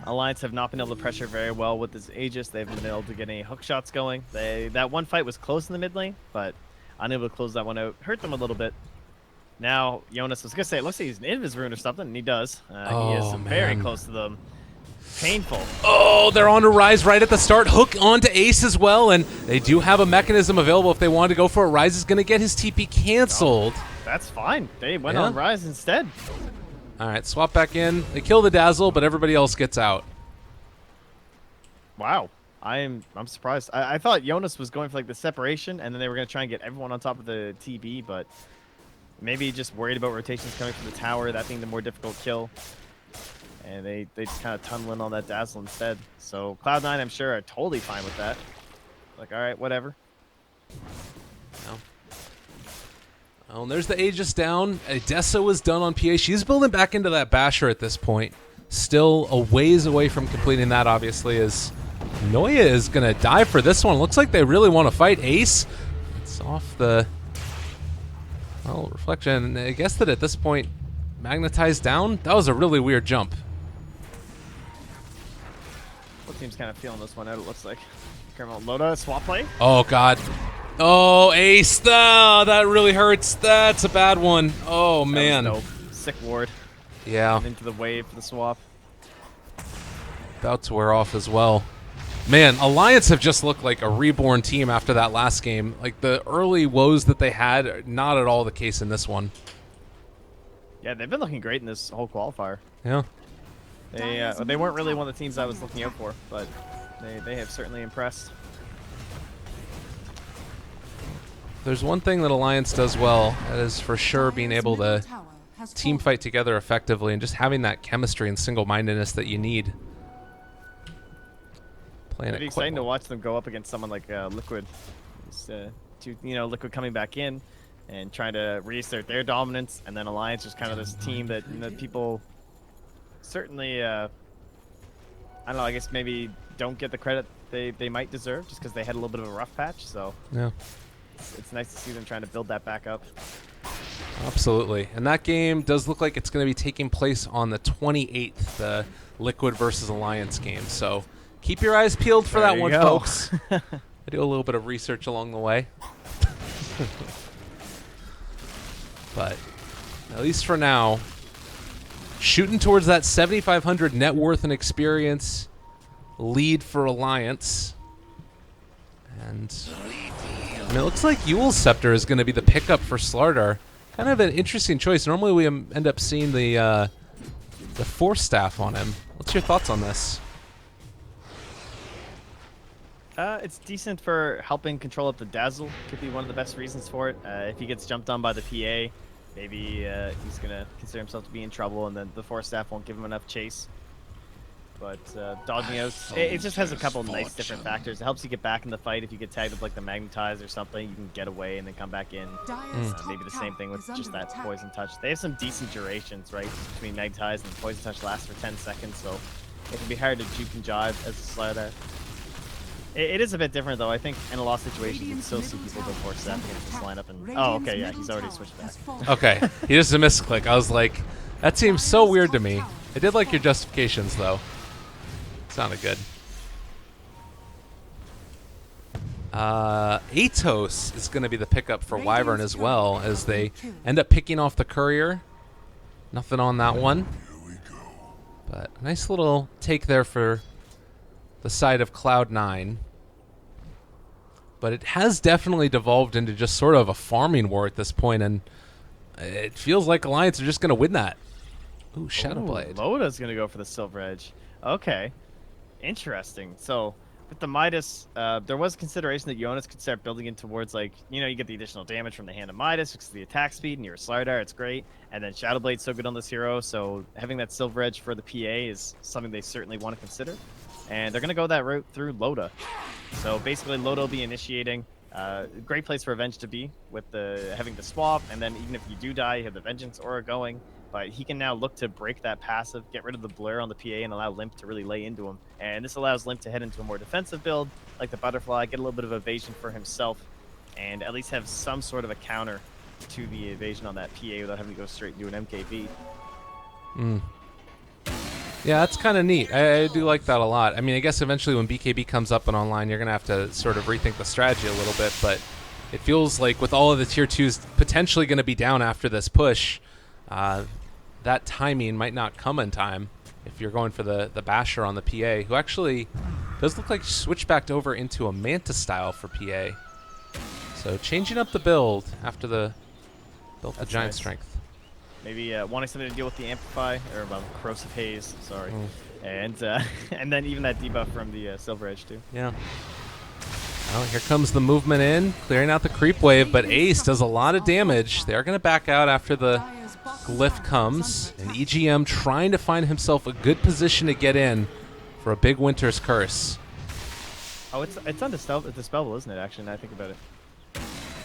Alliance have not been able to pressure very well with this Aegis. They haven't been able to get any hook shots going. That one fight was close in the mid lane, but unable to close that one out. Hurt them a little bit. Now, Jonas was going to say, it looks like he's an Invis rune or something, and he does. He is very close to them. Painful. Oh, they're on to Ryze right at the start. Hook onto Ace as well, and they do have a mechanism available if they want to go for it. Ryze is going to get his TP canceled. Oh, that's fine. They went on Ryze instead. All right, swap back in. They kill the Dazzle, but everybody else gets out. Wow. I'm surprised. I thought Jonas was going for like the separation, and then they were going to try and get everyone on top of the TB, but maybe just worried about rotations coming from the tower, that being the more difficult kill. And they just kind of tunnel in on that Dazzle instead. So Cloud9, I'm sure, are totally fine with that. Like, all right, whatever. No. Oh, and there's the Aegis down. Odessa was done on PA. She's building back into that Basher at this point. Still a ways away from completing that, obviously, as Noya is going to die for this one. Looks like they really want to fight Ace. It's off the... Well, Reflection. I guess that at this point, magnetized down. That was a really weird jump. What team's kind of feeling this one out, it looks like. Careful, Loda, swap play. Oh, God. Oh, Ace. Oh, that really hurts. That's a bad one. Oh, man. That was dope. Sick ward. Yeah. And into the wave for the swap. About to wear off as well. Man, Alliance have just looked like a reborn team after that last game. Like, the early woes that they had are not at all the case in this one. Yeah, they've been looking great in this whole qualifier. Yeah. They weren't really one of the teams I was looking out for, but they have certainly impressed. There's one thing that Alliance does well, that is for sure being able to team fight together effectively and just having that chemistry and single-mindedness that you need. It'd be exciting to watch them go up against someone like Liquid. Liquid coming back in and trying to reassert their dominance, and then Alliance just kind of this team that people certainly, I don't know, I guess maybe don't get the credit they might deserve just because they had a little bit of a rough patch. So yeah. It's nice to see them trying to build that back up. Absolutely. And that game does look like it's going to be taking place on the 28th, the Liquid versus Alliance game. So keep your eyes peeled for that one, folks. I do a little bit of research along the way. But at least for now, shooting towards that 7,500 net worth and experience lead for Alliance. And I mean, it looks like Yule's Scepter is going to be the pickup for Slardar. Kind of an interesting choice. Normally we end up seeing the Force Staff on him. What's your thoughts on this? It's decent for helping control up the Dazzle. Could be one of the best reasons for it. If he gets jumped on by the PA, maybe he's going to consider himself to be in trouble, and then the Force Staff won't give him enough chase. But dogging out, it just has a couple nice different factors. It helps you get back in the fight. If you get tagged with like the Magnetize or something, you can get away and then come back in. Maybe the same thing with just that Poison Touch. They have some decent durations, right? Between Magnetize and Poison Touch lasts for 10 seconds, so it can be hard to juke and jive as a Slardar. It is a bit different, though. I think in a lot of situations, you can still see people go Force Staff against this lineup. And oh, okay, yeah, he's already switched back. Okay, he just a misclick. I was like, that seems so weird to me. I did like your justifications, though. Sounded good. Atos is going to be the pickup for Wyvern as well, as they end up picking off the Courier. Nothing on that one. But nice little take there for the side of Cloud9. But it has definitely devolved into just sort of a farming war at this point, and it feels like Alliance are just going to win that. Ooh, Shadowblade. Loda's going to go for the Silver Edge. Okay. Interesting. So with the Midas, there was consideration that Jonas could start building in towards, like, you know, you get the additional damage from the Hand of Midas, which is the attack speed, and you're a Slardar, it's great. And then Shadowblade's so good on this hero, so having that Silver Edge for the PA is something they certainly want to consider. And they're going to go that route through Loda. So basically, Loda will be initiating. Great place for Avenge to be with having the swap, and then even if you do die, you have the Vengeance aura going. But he can now look to break that passive, get rid of the blur on the PA, and allow Limp to really lay into him. And this allows Limp to head into a more defensive build, like the Butterfly, get a little bit of evasion for himself, and at least have some sort of a counter to the evasion on that PA without having to go straight into an MKB. Yeah, that's kind of neat. I do like that a lot. I mean, I guess eventually when BKB comes up and online, you're going to have to sort of rethink the strategy a little bit, but it feels like with all of the tier 2s potentially going to be down after this push, that timing might not come in time if you're going for the Basher on the PA, who actually does look like switched back over into a Manta style for PA. So changing up the build after the built the Giant Strength. Maybe wanting something to deal with the Amplify, or Corrosive Haze, sorry. And then even that debuff from the Silver Edge, too. Yeah. Well, here comes the movement in, clearing out the creep wave, but Ace does a lot of damage. They're going to back out after the glyph comes, and EGM trying to find himself a good position to get in for a big Winter's Curse. Oh, it's on the Dispellable, isn't it, actually, now I think about it.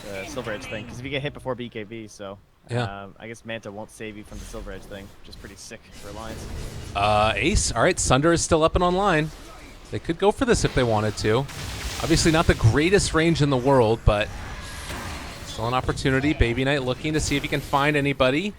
The Silver Edge thing, because if you get hit before BKB, so... Yeah. I guess Manta won't save you from the Silver Edge thing, which is pretty sick for Alliance. Ace, all right, Sunder is still up and online. They could go for this if they wanted to. Obviously not the greatest range in the world, but still an opportunity. Baby Knight looking to see if he can find anybody.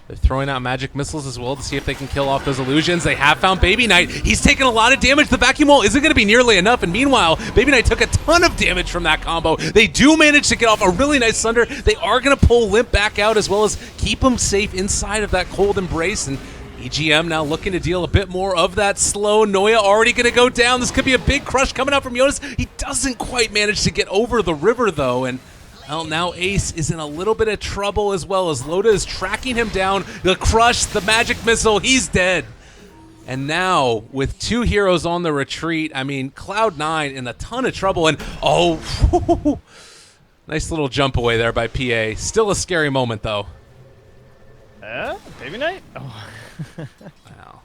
They're throwing out magic missiles as well to see if they can kill off those illusions. They have found Baby Knight. He's taken a lot of damage. The vacuum wall isn't going to be nearly enough. And meanwhile, Baby Knight took a ton of damage from that combo. They do manage to get off a really nice Sunder. They are going to pull Limp back out as well as keep him safe inside of that cold embrace. And EGM now looking to deal a bit more of that slow. Noya already going to go down. This could be a big crush coming out from Jonas. He doesn't quite manage to get over the river, though. And well, now Ace is in a little bit of trouble as well as Loda is tracking him down. The crush, the magic missile, he's dead. And now, with two heroes on the retreat, I mean, Cloud9 in a ton of trouble. And, oh, nice little jump away there by PA. Still a scary moment, though. Baby Knight? Oh. Wow.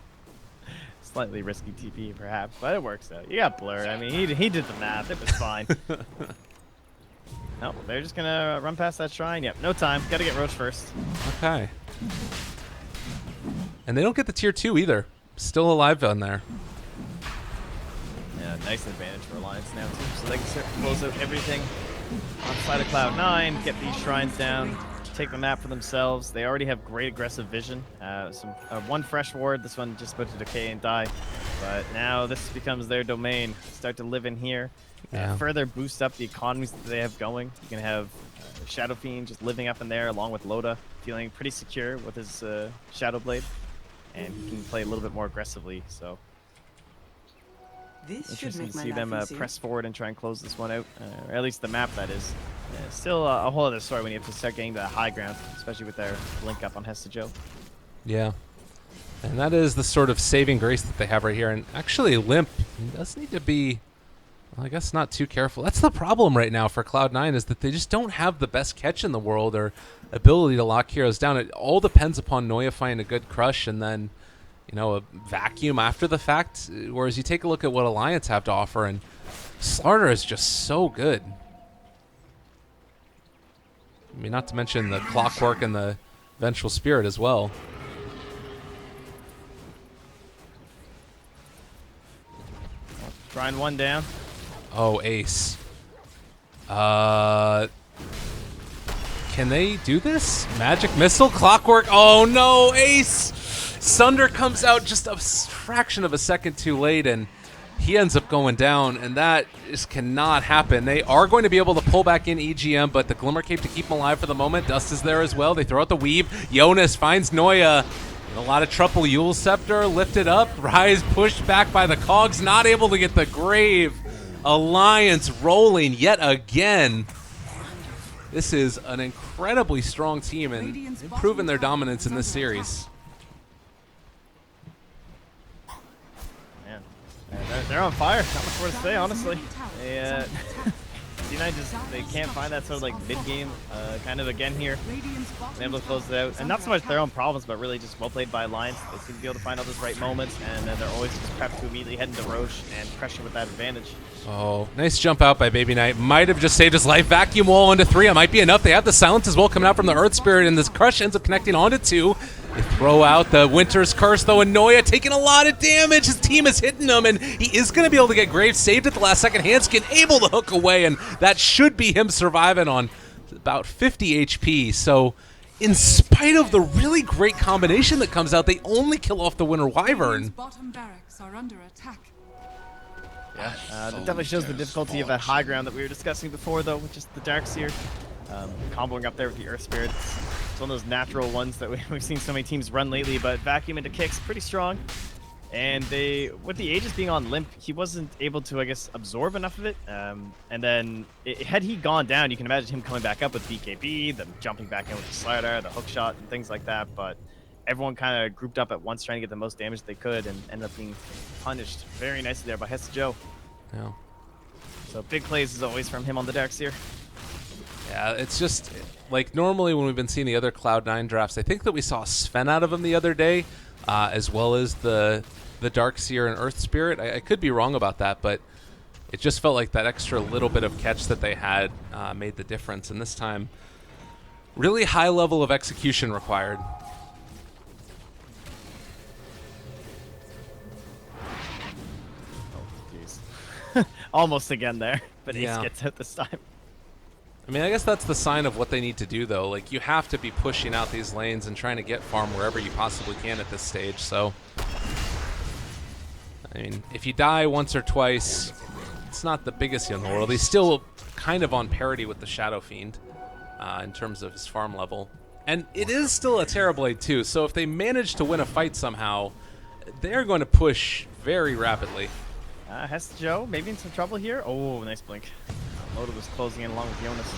Slightly risky TP, perhaps, but it works out. You got Blur. I mean, he did the math. It was fine. No, they're just going to run past that shrine. Yep, no time. Got to get Roche first. Okay. And they don't get the tier 2 either. Still alive on there. Yeah, nice advantage for Alliance now, too. So they can start to close out everything on the side of Cloud9, get these shrines down, take the map for themselves. They already have great aggressive vision. One fresh ward. This one just about to decay and die. But now this becomes their domain. Start to live in here. Further boost up the economies that they have going. You can have Shadow Fiend just living up in there along with Loda, feeling pretty secure with his Shadow Blade, and he can play a little bit more aggressively. So this interesting to see them press forward and try and close this one out, or at least the map, that is. Still a whole other story when you have to start getting to the high ground, especially with their link up on Hesta Joe. Yeah. And that is the sort of saving grace that they have right here. And actually, Limp does need to be Well, I guess not too careful. That's the problem right now for Cloud9 is that they just don't have the best catch in the world or ability to lock heroes down. It all depends upon Noya finding a good crush and then, you know, a vacuum after the fact. Whereas you take a look at what Alliance have to offer, and Slardar is just so good. I mean, not to mention the Clockwork and the Vengeful Spirit as well. Trying one down. Oh, ace. Can they do this? Magic Missile? Clockwork? Oh no, ace! Sunder comes out just a fraction of a second too late, and he ends up going down, and that just cannot happen. They are going to be able to pull back in EGM, but the Glimmer Cape to keep him alive for the moment. Dust is there as well. They throw out the Weave. Jonas finds Noya. In a lot of trouble. Yule Scepter lifted up. Rise pushed back by the Cogs, not able to get the Grave. Alliance rolling yet again. This is an incredibly strong team and proven their dominance in this series. Man, they're on fire. Not much more to say, honestly. They, C9 they can't find that sort of like mid-game kind of again here. They're able to close it out. And not so much their own problems, but really just well played by Alliance. They seem to be able to find all those right moments, and they're always just prepped to immediately head into Roche and pressure with that advantage. Oh, nice jump out by Baby Knight. Might have just saved his life. Vacuum wall onto 3. It might be enough. They have the silence as well coming out from the Earth Spirit, and this crush ends up connecting onto 2. They throw out the Winter's Curse, though, and Noya taking a lot of damage. His team is hitting him, and he is going to be able to get Graves saved at the last second. Hanskin able to hook away, and that should be him surviving on about 50 HP. So, in spite of the really great combination that comes out, they only kill off the Winter Wyvern. Bottom barracks are under attack. Yeah, that definitely shows the difficulty of that high ground that we were discussing before, though, with just the Darkseer. Comboing up there with the Earth Spirit. It's one of those natural ones that we've seen so many teams run lately, but Vacuum into kicks pretty strong. And with the Aegis being on limp, he wasn't able to, I guess, absorb enough of it. And then, had he gone down, you can imagine him coming back up with BKB, then jumping back in with the slider, the hook shot, and things like that. But everyone kind of grouped up at once trying to get the most damage they could and ended up being punished very nicely there by Hesta Joe. Yeah. So big plays as always from him on the Darkseer. Yeah, it's just like normally when we've been seeing the other Cloud9 drafts, I think that we saw Sven out of him the other day, as well as the Darkseer and Earth Spirit. I could be wrong about that, but it just felt like that extra little bit of catch that they had made the difference. And this time, really high level of execution required. Oh, jeez. Almost again there, but Ace gets out this time. I mean, I guess that's the sign of what they need to do, though. Like, you have to be pushing out these lanes and trying to get farm wherever you possibly can at this stage. So, I mean, if you die once or twice, it's not the biggest deal in the world. He's still kind of on parity with the Shadow Fiend in terms of his farm level. And it is still a Terrorblade, too. So if they manage to win a fight somehow, they're going to push very rapidly. Hesta Joe maybe in some trouble here. Oh, nice blink. Loda was closing in along with Jonas.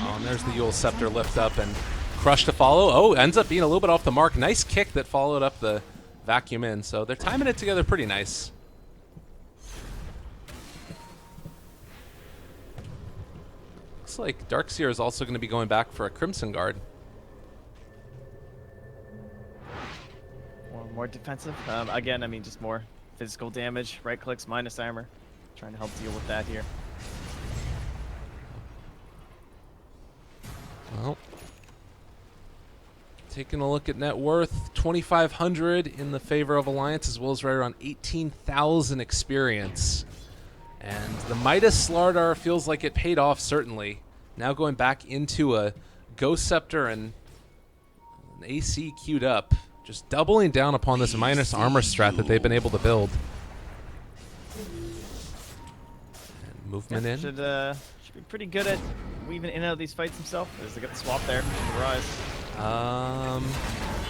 Oh, and there's the Yule Scepter lift up and crush to follow. Oh, ends up being a little bit off the mark. Nice kick that followed up the vacuum in. So they're timing it together pretty nice. Looks like Darkseer is also going to be going back for a Crimson Guard. More defensive. Again, I mean, just more physical damage. Right clicks minus armor. Trying to help deal with that here. Well, taking a look at net worth, 2,500 in the favor of Alliance, as well as right around 18,000 experience. And the Midas Slardar feels like it paid off, certainly. Now going back into a Ghost Scepter and an AC queued up, just doubling down upon this minus armor strat that they've been able to build. And movement in. Should be pretty good at weaving in and out of these fights himself. As they got the swap there from the Rise.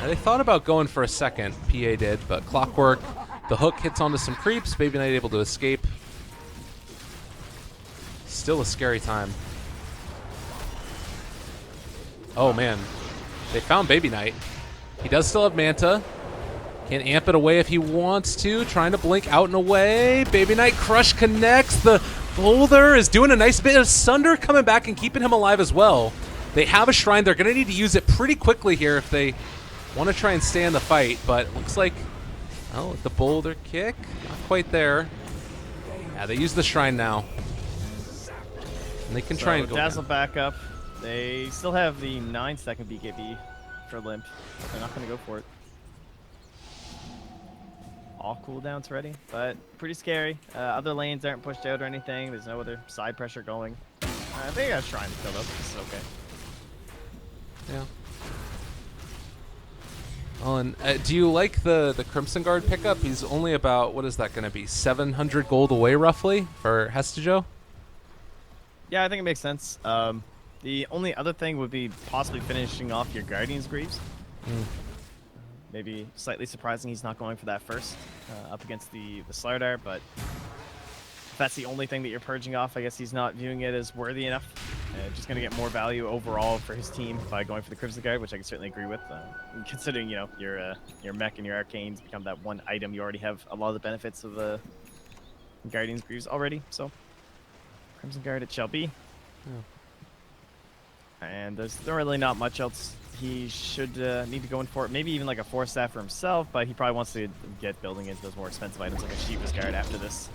They thought about going for a second, PA did, but Clockwork, the hook hits onto some creeps, Baby Knight able to escape. Still a scary time. Oh man, they found Baby Knight. He does still have Manta. Can amp it away if he wants to. Trying to blink out and away. Baby Knight crush connects. The Boulder is doing a nice bit of Sunder coming back and keeping him alive as well. They have a shrine. They're going to need to use it pretty quickly here if they want to try and stay in the fight, but it looks like, oh, the Boulder kick, not quite there. Yeah, they use the shrine now. And they can try and go Dazzle down. back up. They still have the 9-second BKB for Limp. But they're not going to go for it. All cooldowns ready, but pretty scary. Other lanes aren't pushed out or anything. There's no other side pressure going. They got a shrine to kill though. This is okay. Yeah. Oh, and do you like the Crimson Guard pickup? He's only about, what is that going to be, 700 gold away roughly for Hestejo? Yeah, I think it makes sense. The only other thing would be possibly finishing off your Guardian's Greaves. Maybe slightly surprising he's not going for that first up against the Slardar, but if that's the only thing that you're purging off, I guess he's not viewing it as worthy enough. Just going to get more value overall for his team by going for the Crimson Guard, which I can certainly agree with. Considering, you know, your mech and your arcanes become that one item, you already have a lot of the benefits of the Guardian's Greaves already, so Crimson Guard it shall be. And there's really not much else he should need to go in for. Maybe even like a 4-staff for himself, but he probably wants to get building into those more expensive items like a Sheep's Guard after this.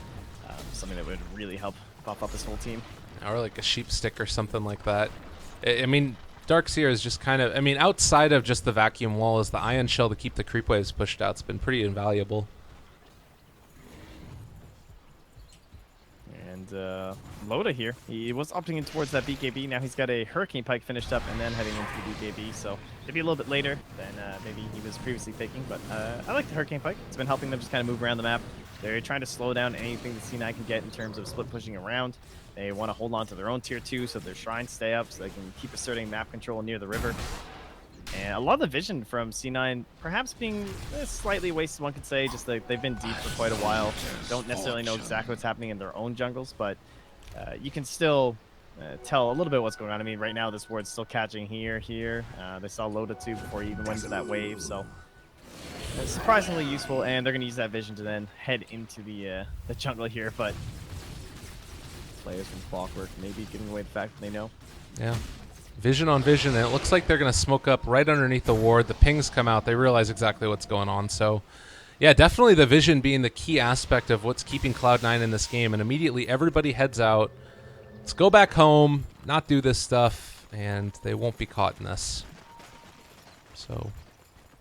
Something that would really help buff up his whole team. Or like a sheep stick or something like that. I mean, Darkseer is just kind of, I mean, outside of just the vacuum wall is the Ion Shell to keep the creep waves pushed out. It's been pretty invaluable. And Loda here, he was opting in towards that BKB. Now he's got a Hurricane Pike finished up and then heading into the BKB. So maybe a little bit later than maybe he was previously thinking. But I like the Hurricane Pike. It's been helping them just kind of move around the map. They're trying to slow down anything that C9 can get in terms of split pushing around. They want to hold on to their own tier 2 so their shrines stay up so they can keep asserting map control near the river. And a lot of the vision from C9 perhaps being slightly wasted, one could say. Just like they've been deep for quite a while. Don't necessarily know exactly what's happening in their own jungles, but you can still tell a little bit what's going on. I mean, right now this ward's still catching here. They saw Loda too before he even went into that wave, so it's surprisingly useful. And they're going to use that vision to then head into the jungle here, but players from Clockwork maybe giving away the fact that they know. Yeah. Vision on vision, and it looks like they're going to smoke up right underneath the ward. The pings come out. They realize exactly what's going on. So, yeah, definitely the vision being the key aspect of what's keeping Cloud9 in this game. And immediately everybody heads out. Let's go back home, not do this stuff, and they won't be caught in this. So,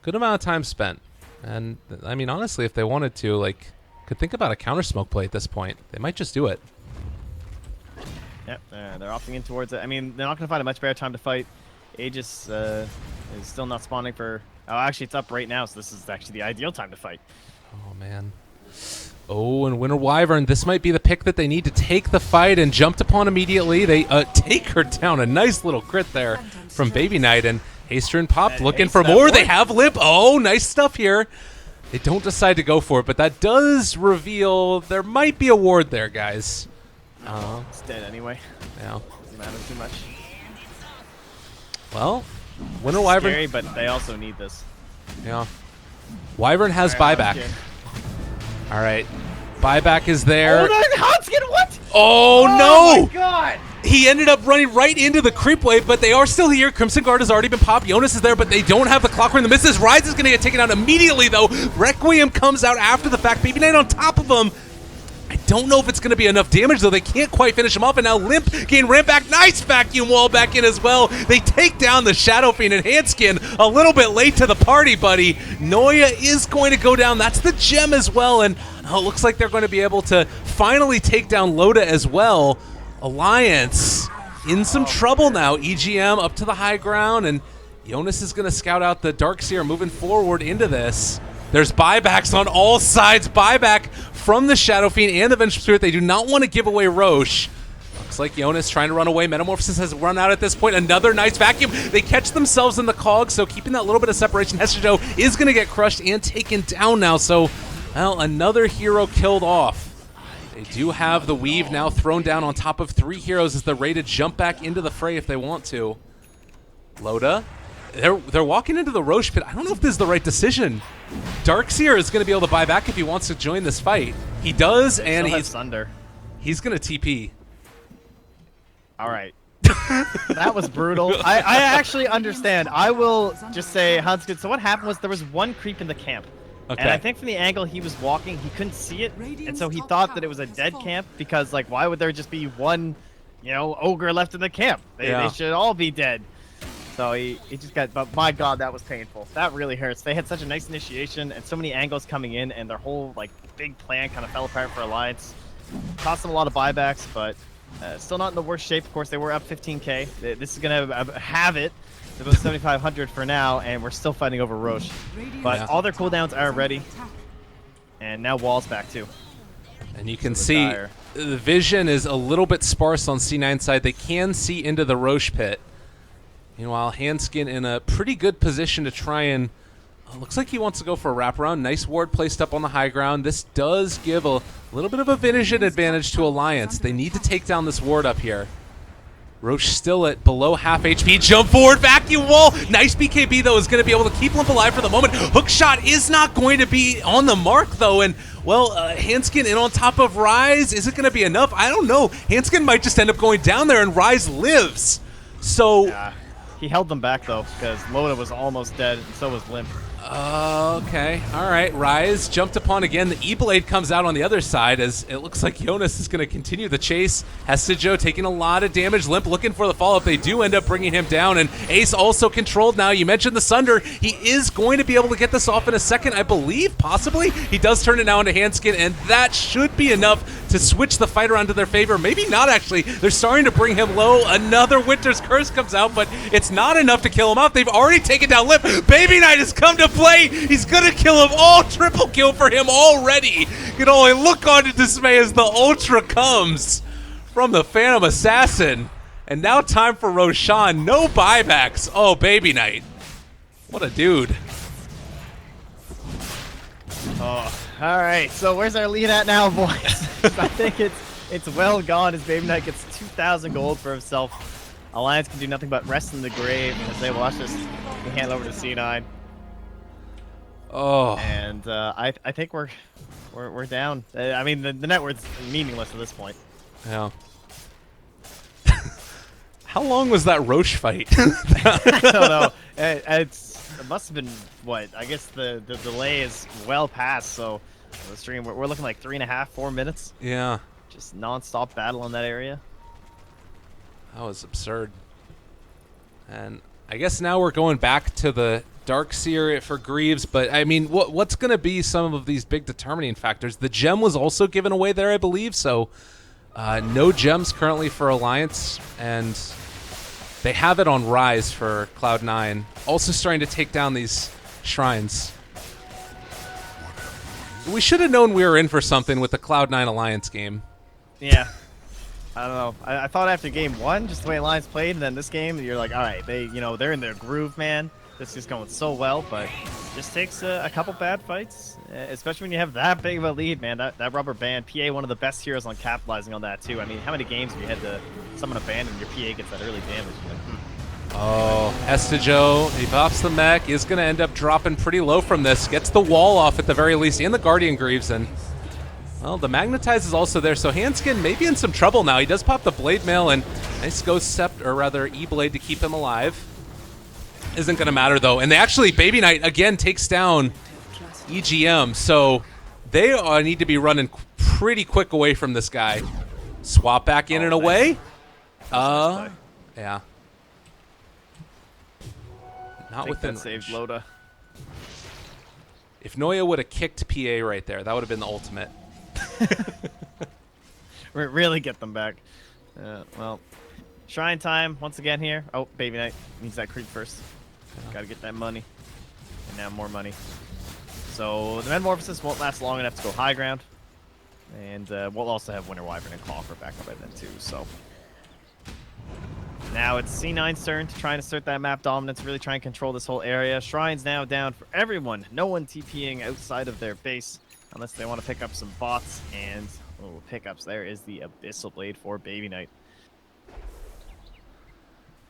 good amount of time spent. And, I mean, honestly, if they wanted to, like, could think about a counter smoke play at this point. They might just do it. Yep, they're opting in towards it. I mean, they're not going to find a much better time to fight. Aegis is still not spawning for... Oh, actually, it's up right now, so this is actually the ideal time to fight. Oh, man. Oh, and Winter Wyvern, this might be the pick that they need to take the fight and jumped upon immediately. They take her down. A nice little crit there from Baby Knight, and Haster and Pop looking for more. They have Limp. Oh, nice stuff here. They don't decide to go for it, but that does reveal there might be a ward there, guys. It's dead anyway. Yeah. Doesn't matter too much. Well, Winter Wyvern. Scary, but they also need this. Yeah. Wyvern has buyback. All right. Buyback is there. Oh, no, Hanskin, what? Oh, no! Oh, my God! He ended up running right into the creep wave, but they are still here. Crimson Guard has already been popped. Jonas is there, but they don't have the Clockwork in the misses. Rise is going to get taken out immediately, though. Requiem comes out after the fact. Baby Knight on top of him. I don't know if it's going to be enough damage, though. They can't quite finish him off, and now Limp gain ramp back. Nice vacuum wall back in as well. They take down the Shadow Fiend, and Handskin a little bit late to the party, buddy. Noya is going to go down. That's the gem as well, and it looks like they're going to be able to finally take down Loda as well. Alliance in some trouble now. EGM up to the high ground, and Jonas is going to scout out the Darkseer moving forward into this. There's buybacks on all sides. Buyback from the Shadow Fiend and the Vengeful Spirit. They do not want to give away Roche. Looks like Jonas trying to run away. Metamorphosis has run out at this point. Another nice vacuum. They catch themselves in the cog, so keeping that little bit of separation. Hestejo is going to get crushed and taken down now. So, well, another hero killed off. They do have the Weave now thrown down on top of 3 heroes as they're ready to jump back into the fray if they want to. Loda. They're walking into the Roche pit. I don't know if this is the right decision. Darkseer is going to be able to buy back if he wants to join this fight. He does, and he's Sunder. He's going to TP. All right. That was brutal. I actually understand. I will just say, Hanskin, so what happened was there was one creep in the camp. Okay. And I think from the angle he was walking, he couldn't see it. And so he thought that it was a dead camp because, like, why would there just be one, you know, ogre left in the camp? They should all be dead. So he just got, but my god, that was painful. That really hurts. They had such a nice initiation and so many angles coming in, and their whole, like, big plan kind of fell apart for Alliance. Cost them a lot of buybacks, but still not in the worst shape. Of course, they were up 15k. This is going to have it. It's about 7,500 for now, and we're still fighting over Roche. But all their cooldowns are ready. And now Wall's back, too. And you can see the vision is a little bit sparse on C9 side. They can see into the Roche pit. Meanwhile, Hanskin in a pretty good position to try and... looks like he wants to go for a wraparound. Nice ward placed up on the high ground. This does give a little bit of a vision advantage to Alliance. They need to take down this ward up here. Roche still at below half HP. Jump forward, vacuum wall. Nice BKB, though, is going to be able to keep Limp alive for the moment. Hook shot is not going to be on the mark, though. And, well, Hanskin in on top of Rise. Is it going to be enough? I don't know. Hanskin might just end up going down there, and Rise lives. So... yeah. He held them back, though, because Loda was almost dead, and so was Limp. Okay. All right. Rise jumped upon again. The E-Blade comes out on the other side as it looks like Jonas is going to continue the chase. Hestijo taking a lot of damage. Limp looking for the follow-up. They do end up bringing him down, and Ace also controlled now. You mentioned the Sunder. He is going to be able to get this off in a second, I believe, possibly. He does turn it now into Hanskin, and that should be enough to switch the fight around to their favor. Maybe not, actually. They're starting to bring him low. Another Winter's Curse comes out, but it's not enough to kill him off. They've already taken down Limp. Baby Knight has come to play. He's gonna kill him all. Triple kill for him already. You can only look on to dismay as the Ultra comes from the Phantom Assassin. And now time for Roshan. No buybacks. Oh, Baby Knight. What a dude. Oh, all right. So where's our lead at now, boys? I think it's well gone as Baby Knight gets 2,000 gold for himself. Alliance can do nothing but rest in the grave as they watch this hand over to C9. Oh. And I think we're down. I mean, the net worth's meaningless at this point. Yeah. How long was that Roche fight? I don't know. It must have been, what? I guess the delay is well past, so the stream, we're looking like 3.5, 4 minutes. Yeah. Just non-stop battle in that area. That was absurd. And I guess now we're going back to the Darkseer for Greaves, but I mean, what's going to be some of these big determining factors? The gem was also given away there, I believe, so no gems currently for Alliance, and they have it on Rise for Cloud9. Also starting to take down these shrines. We should have known we were in for something with the Cloud9 Alliance game. Yeah. I don't know. I thought after game 1, just the way Alliance played, and then this game, you're like, all right, they're in their groove, man. This is going so well, but it just takes a couple bad fights, especially when you have that big of a lead, man. That rubber band, PA, one of the best heroes on capitalizing on that, too. I mean, how many games have you had to summon a band and your PA gets that early damage? Like, Oh, Estijo, he pops the mech, is going to end up dropping pretty low from this. Gets the wall off at the very least, and the Guardian Greaves, and, well, the Magnetize is also there, so Hanskin may be in some trouble now. He does pop the Blade Mail, and nice Ghost Sept, or rather E-Blade to keep him alive. Isn't going to matter, though. And they actually, Baby Knight, again, takes down EGM. So they need to be running pretty quick away from this guy. Swap back in and away. Yeah. Not within range. Saved Loda. If Noya would have kicked PA right there, that would have been the ultimate. Really get them back. Well, Shrine time once again here. Oh, Baby Knight needs that creep first. Got to get that money. And now more money. So the Metamorphosis won't last long enough to go high ground. And we'll also have Winter Wyvern and Claw for backup by then too. So now it's C9's turn to try and assert that map dominance, really try and control this whole area. Shrine's now down for everyone. No one TPing outside of their base unless they want to pick up some bots. And pickups. There is the Abyssal Blade for Baby Knight.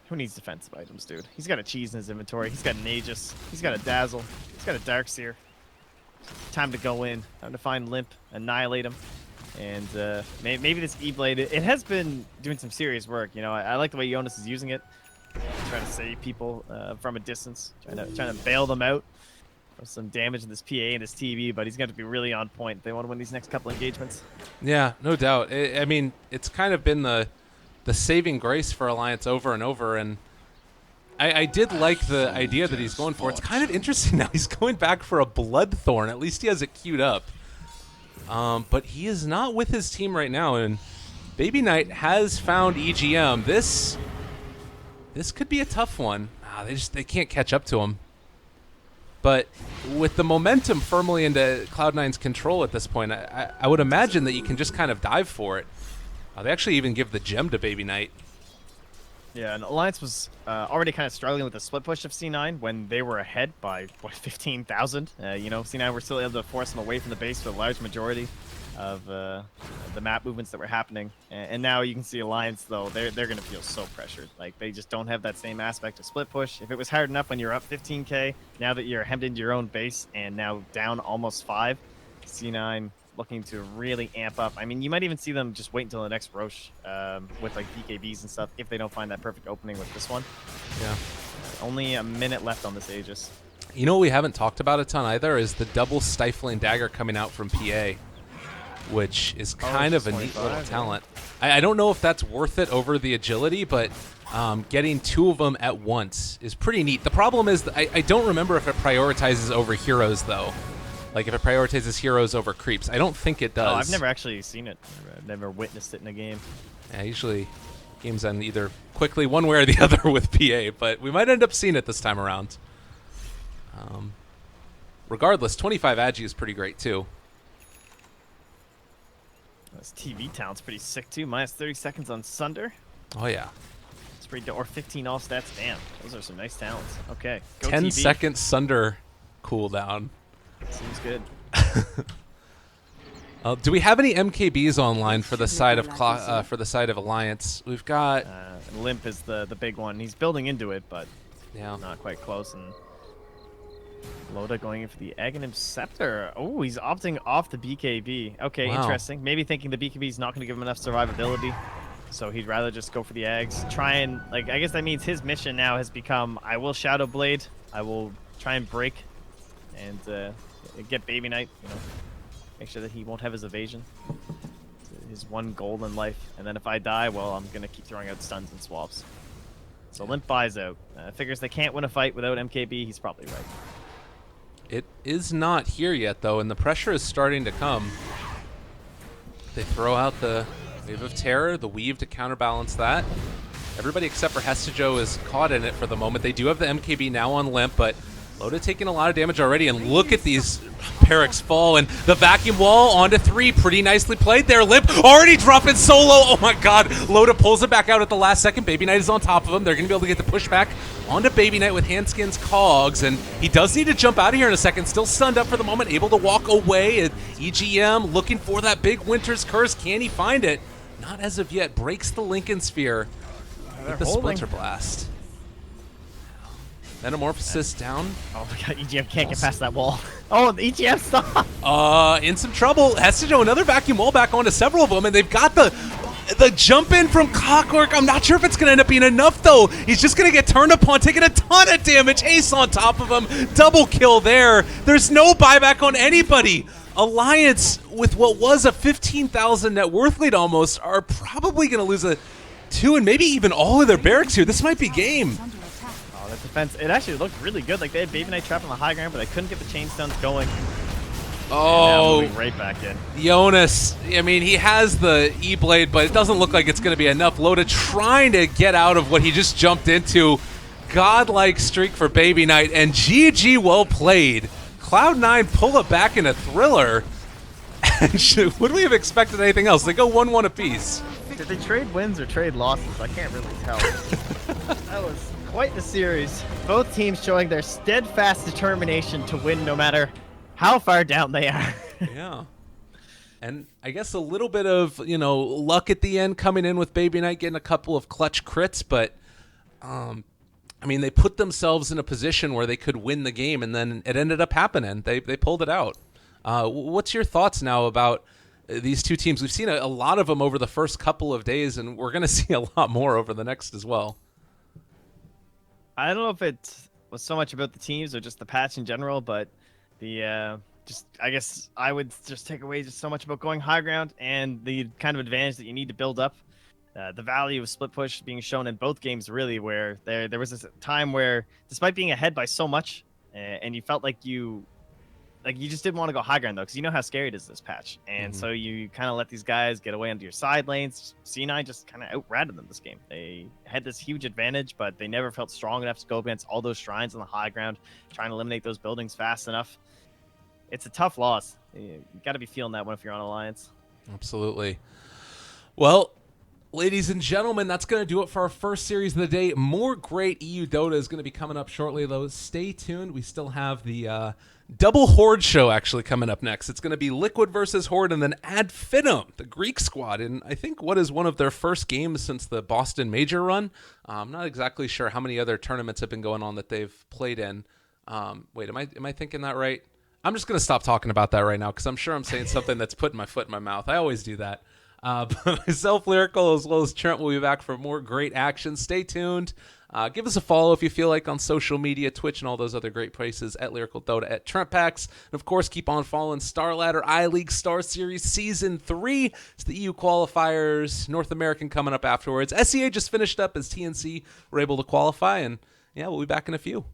Who needs defensive items, dude? He's got a cheese in his inventory. He's got an Aegis. He's got a Dazzle. He's got a Darkseer. Time to go in. Time to find Limp, annihilate him, And maybe this E-Blade, it has been doing some serious work. You know, I like the way Jonas is using it, trying to save people from a distance, trying to bail them out of some damage in this PA and this TV. But he's going to be really on point. They want to win these next couple engagements. Yeah, no doubt. I mean, it's kind of been the saving grace for Alliance over and over, and I did like the idea that he's going for. It's kind of interesting now. He's going back for a Bloodthorn. At least he has it queued up. But he is not with his team right now, and Baby Knight has found EGM. This could be a tough one. They can't catch up to him. But with the momentum firmly into Cloud9's control at this point, I would imagine that you can just kind of dive for it. They actually even give the gem to Baby Knight. Yeah, and Alliance was already kind of struggling with the split push of C9 when they were ahead by, what, 15,000? You know, C9 were still able to force them away from the base for a large majority of the map movements that were happening. And now you can see Alliance, though, they're going to feel so pressured. Like, they just don't have that same aspect of split push. If it was hard enough when you're up 15k, now that you're hemmed into your own base and now down almost 5, C9 looking to really amp up. I mean, you might even see them just wait until the next Roche with like BKBs and stuff if they don't find that perfect opening with this one. Yeah. Only a minute left on this Aegis. You know what we haven't talked about a ton either is the double stifling dagger coming out from PA, which is kind of a neat little talent. I don't know if that's worth it over the agility, but getting 2 of them at once is pretty neat. The problem is that I don't remember if it prioritizes over heroes, though. Like, if it prioritizes heroes over creeps. I don't think it does. Oh, I've never actually seen it. I've never witnessed it in a game. Yeah, usually games end either quickly one way or the other with PA, but we might end up seeing it this time around. Regardless, 25 Agi is pretty great, too. This TV talent's pretty sick, too. Minus 30 seconds on Sunder. Oh, yeah. It's pretty or 15 all stats. Damn, those are some nice talents. Okay, go 10 TV. second Sunder cooldown. Seems good. Do we have any MKBs online for the side of Alliance? We've got Limp is the big one. He's building into it, but yeah, not quite close. And Loda going in for the Aghanim Scepter. Oh, he's opting off the BKB. Okay, wow. Interesting. Maybe thinking the BKB is not going to give him enough survivability, so he'd rather just go for the Ags. Try and I guess that means his mission now has become: I will Shadow Blade, I will try and break, and get Baby Knight. You know, make sure that he won't have his evasion. His one goal in life. And then if I die, well, I'm gonna keep throwing out stuns and swaps. So Limp buys out. Figures they can't win a fight without MKB. He's probably right. it is not here yet though, and the pressure is starting to come. They throw out the Wave of Terror, the Weave to counterbalance that. Everybody except for Hestejo is caught in it for the moment. They do have the MKB now on Limp, but Loda taking a lot of damage already, and look at these Perix fall, and the vacuum wall onto 3, pretty nicely played there. Limp already dropping solo. Oh my god, Loda pulls it back out at the last second. Baby Knight is on top of him. They're going to be able to get the pushback onto Baby Knight with Handskins Cogs, and he does need to jump out of here in a second. Still stunned up for the moment, able to walk away. And EGM looking for that big Winter's Curse. Can he find it? Not as of yet. Breaks the Lincoln Sphere with the Splinter Blast. Metamorphosis down. Oh my god, EGM can't get past that wall. Oh, the EGM stop! In some trouble. Hestejo, another vacuum wall back onto several of them, and they've got the jump in from Clockwork. I'm not sure if it's going to end up being enough, though. He's just going to get turned upon, taking a ton of damage. Ace on top of him. Double kill there. There's no buyback on anybody. Alliance, with what was a 15,000 net worth lead almost, are probably going to lose a 2 and maybe even all of their barracks here. This might be game. The defense, it actually looked really good. Like, they had Baby Knight trapped on the high ground, but they couldn't get the chain stuns going. Oh, moving right back in. Jonas, I mean, he has the E-Blade, but it doesn't look like it's going to be enough. Loda trying to get out of what he just jumped into. Godlike streak for Baby Knight, and GG well played. Cloud9 pull it back in a thriller. And would we have expected anything else? They go 1-1 apiece. Did they trade wins or trade losses? I can't really tell. That was quite the series. Both teams showing their steadfast determination to win no matter how far down they are. Yeah. And I guess a little bit of, luck at the end coming in with Baby Knight getting a couple of clutch crits, but I mean, they put themselves in a position where they could win the game, and then it ended up happening. They pulled it out. What's your thoughts now about these two teams, we've seen a lot of them over the first couple of days, and we're going to see a lot more over the next as well. I don't know if it was so much about the teams or just the patch in general, but the I guess I would just take away just so much about going high ground and the kind of advantage that you need to build up. The value of split push being shown in both games, really, where there was this time where, despite being ahead by so much, and you felt like you just didn't want to go high ground, though, because you know how scary it is this patch. And so you kind of let these guys get away onto your side lanes. C9 just kind of out-ratted them this game. They had this huge advantage, but they never felt strong enough to go against all those shrines on the high ground, trying to eliminate those buildings fast enough. It's a tough loss. You got to be feeling that one if you're on Alliance. Absolutely. Well, ladies and gentlemen, that's going to do it for our first series of the day. More great EU Dota is going to be coming up shortly, though. Stay tuned. We still have the double Horde show actually coming up next. It's going to be Liquid versus Horde and then Ad Fitum, the Greek squad, in I think what is one of their first games since the Boston Major run. I'm not exactly sure how many other tournaments have been going on that they've played in. Wait, am I thinking that right? I'm just going to stop talking about that right now because I'm sure I'm saying something that's putting my foot in my mouth. I always do that. But myself, Lyrical, as well as Trent, will be back for more great action. Stay tuned. Give us a follow if you feel like on social media, Twitch, and all those other great places at Lyrical Dota, at Trent Packs. And, of course, keep on following Star Ladder I-League Star Series Season 3. It's the EU qualifiers, North American coming up afterwards. SEA just finished up as TNC were able to qualify, and, yeah, we'll be back in a few.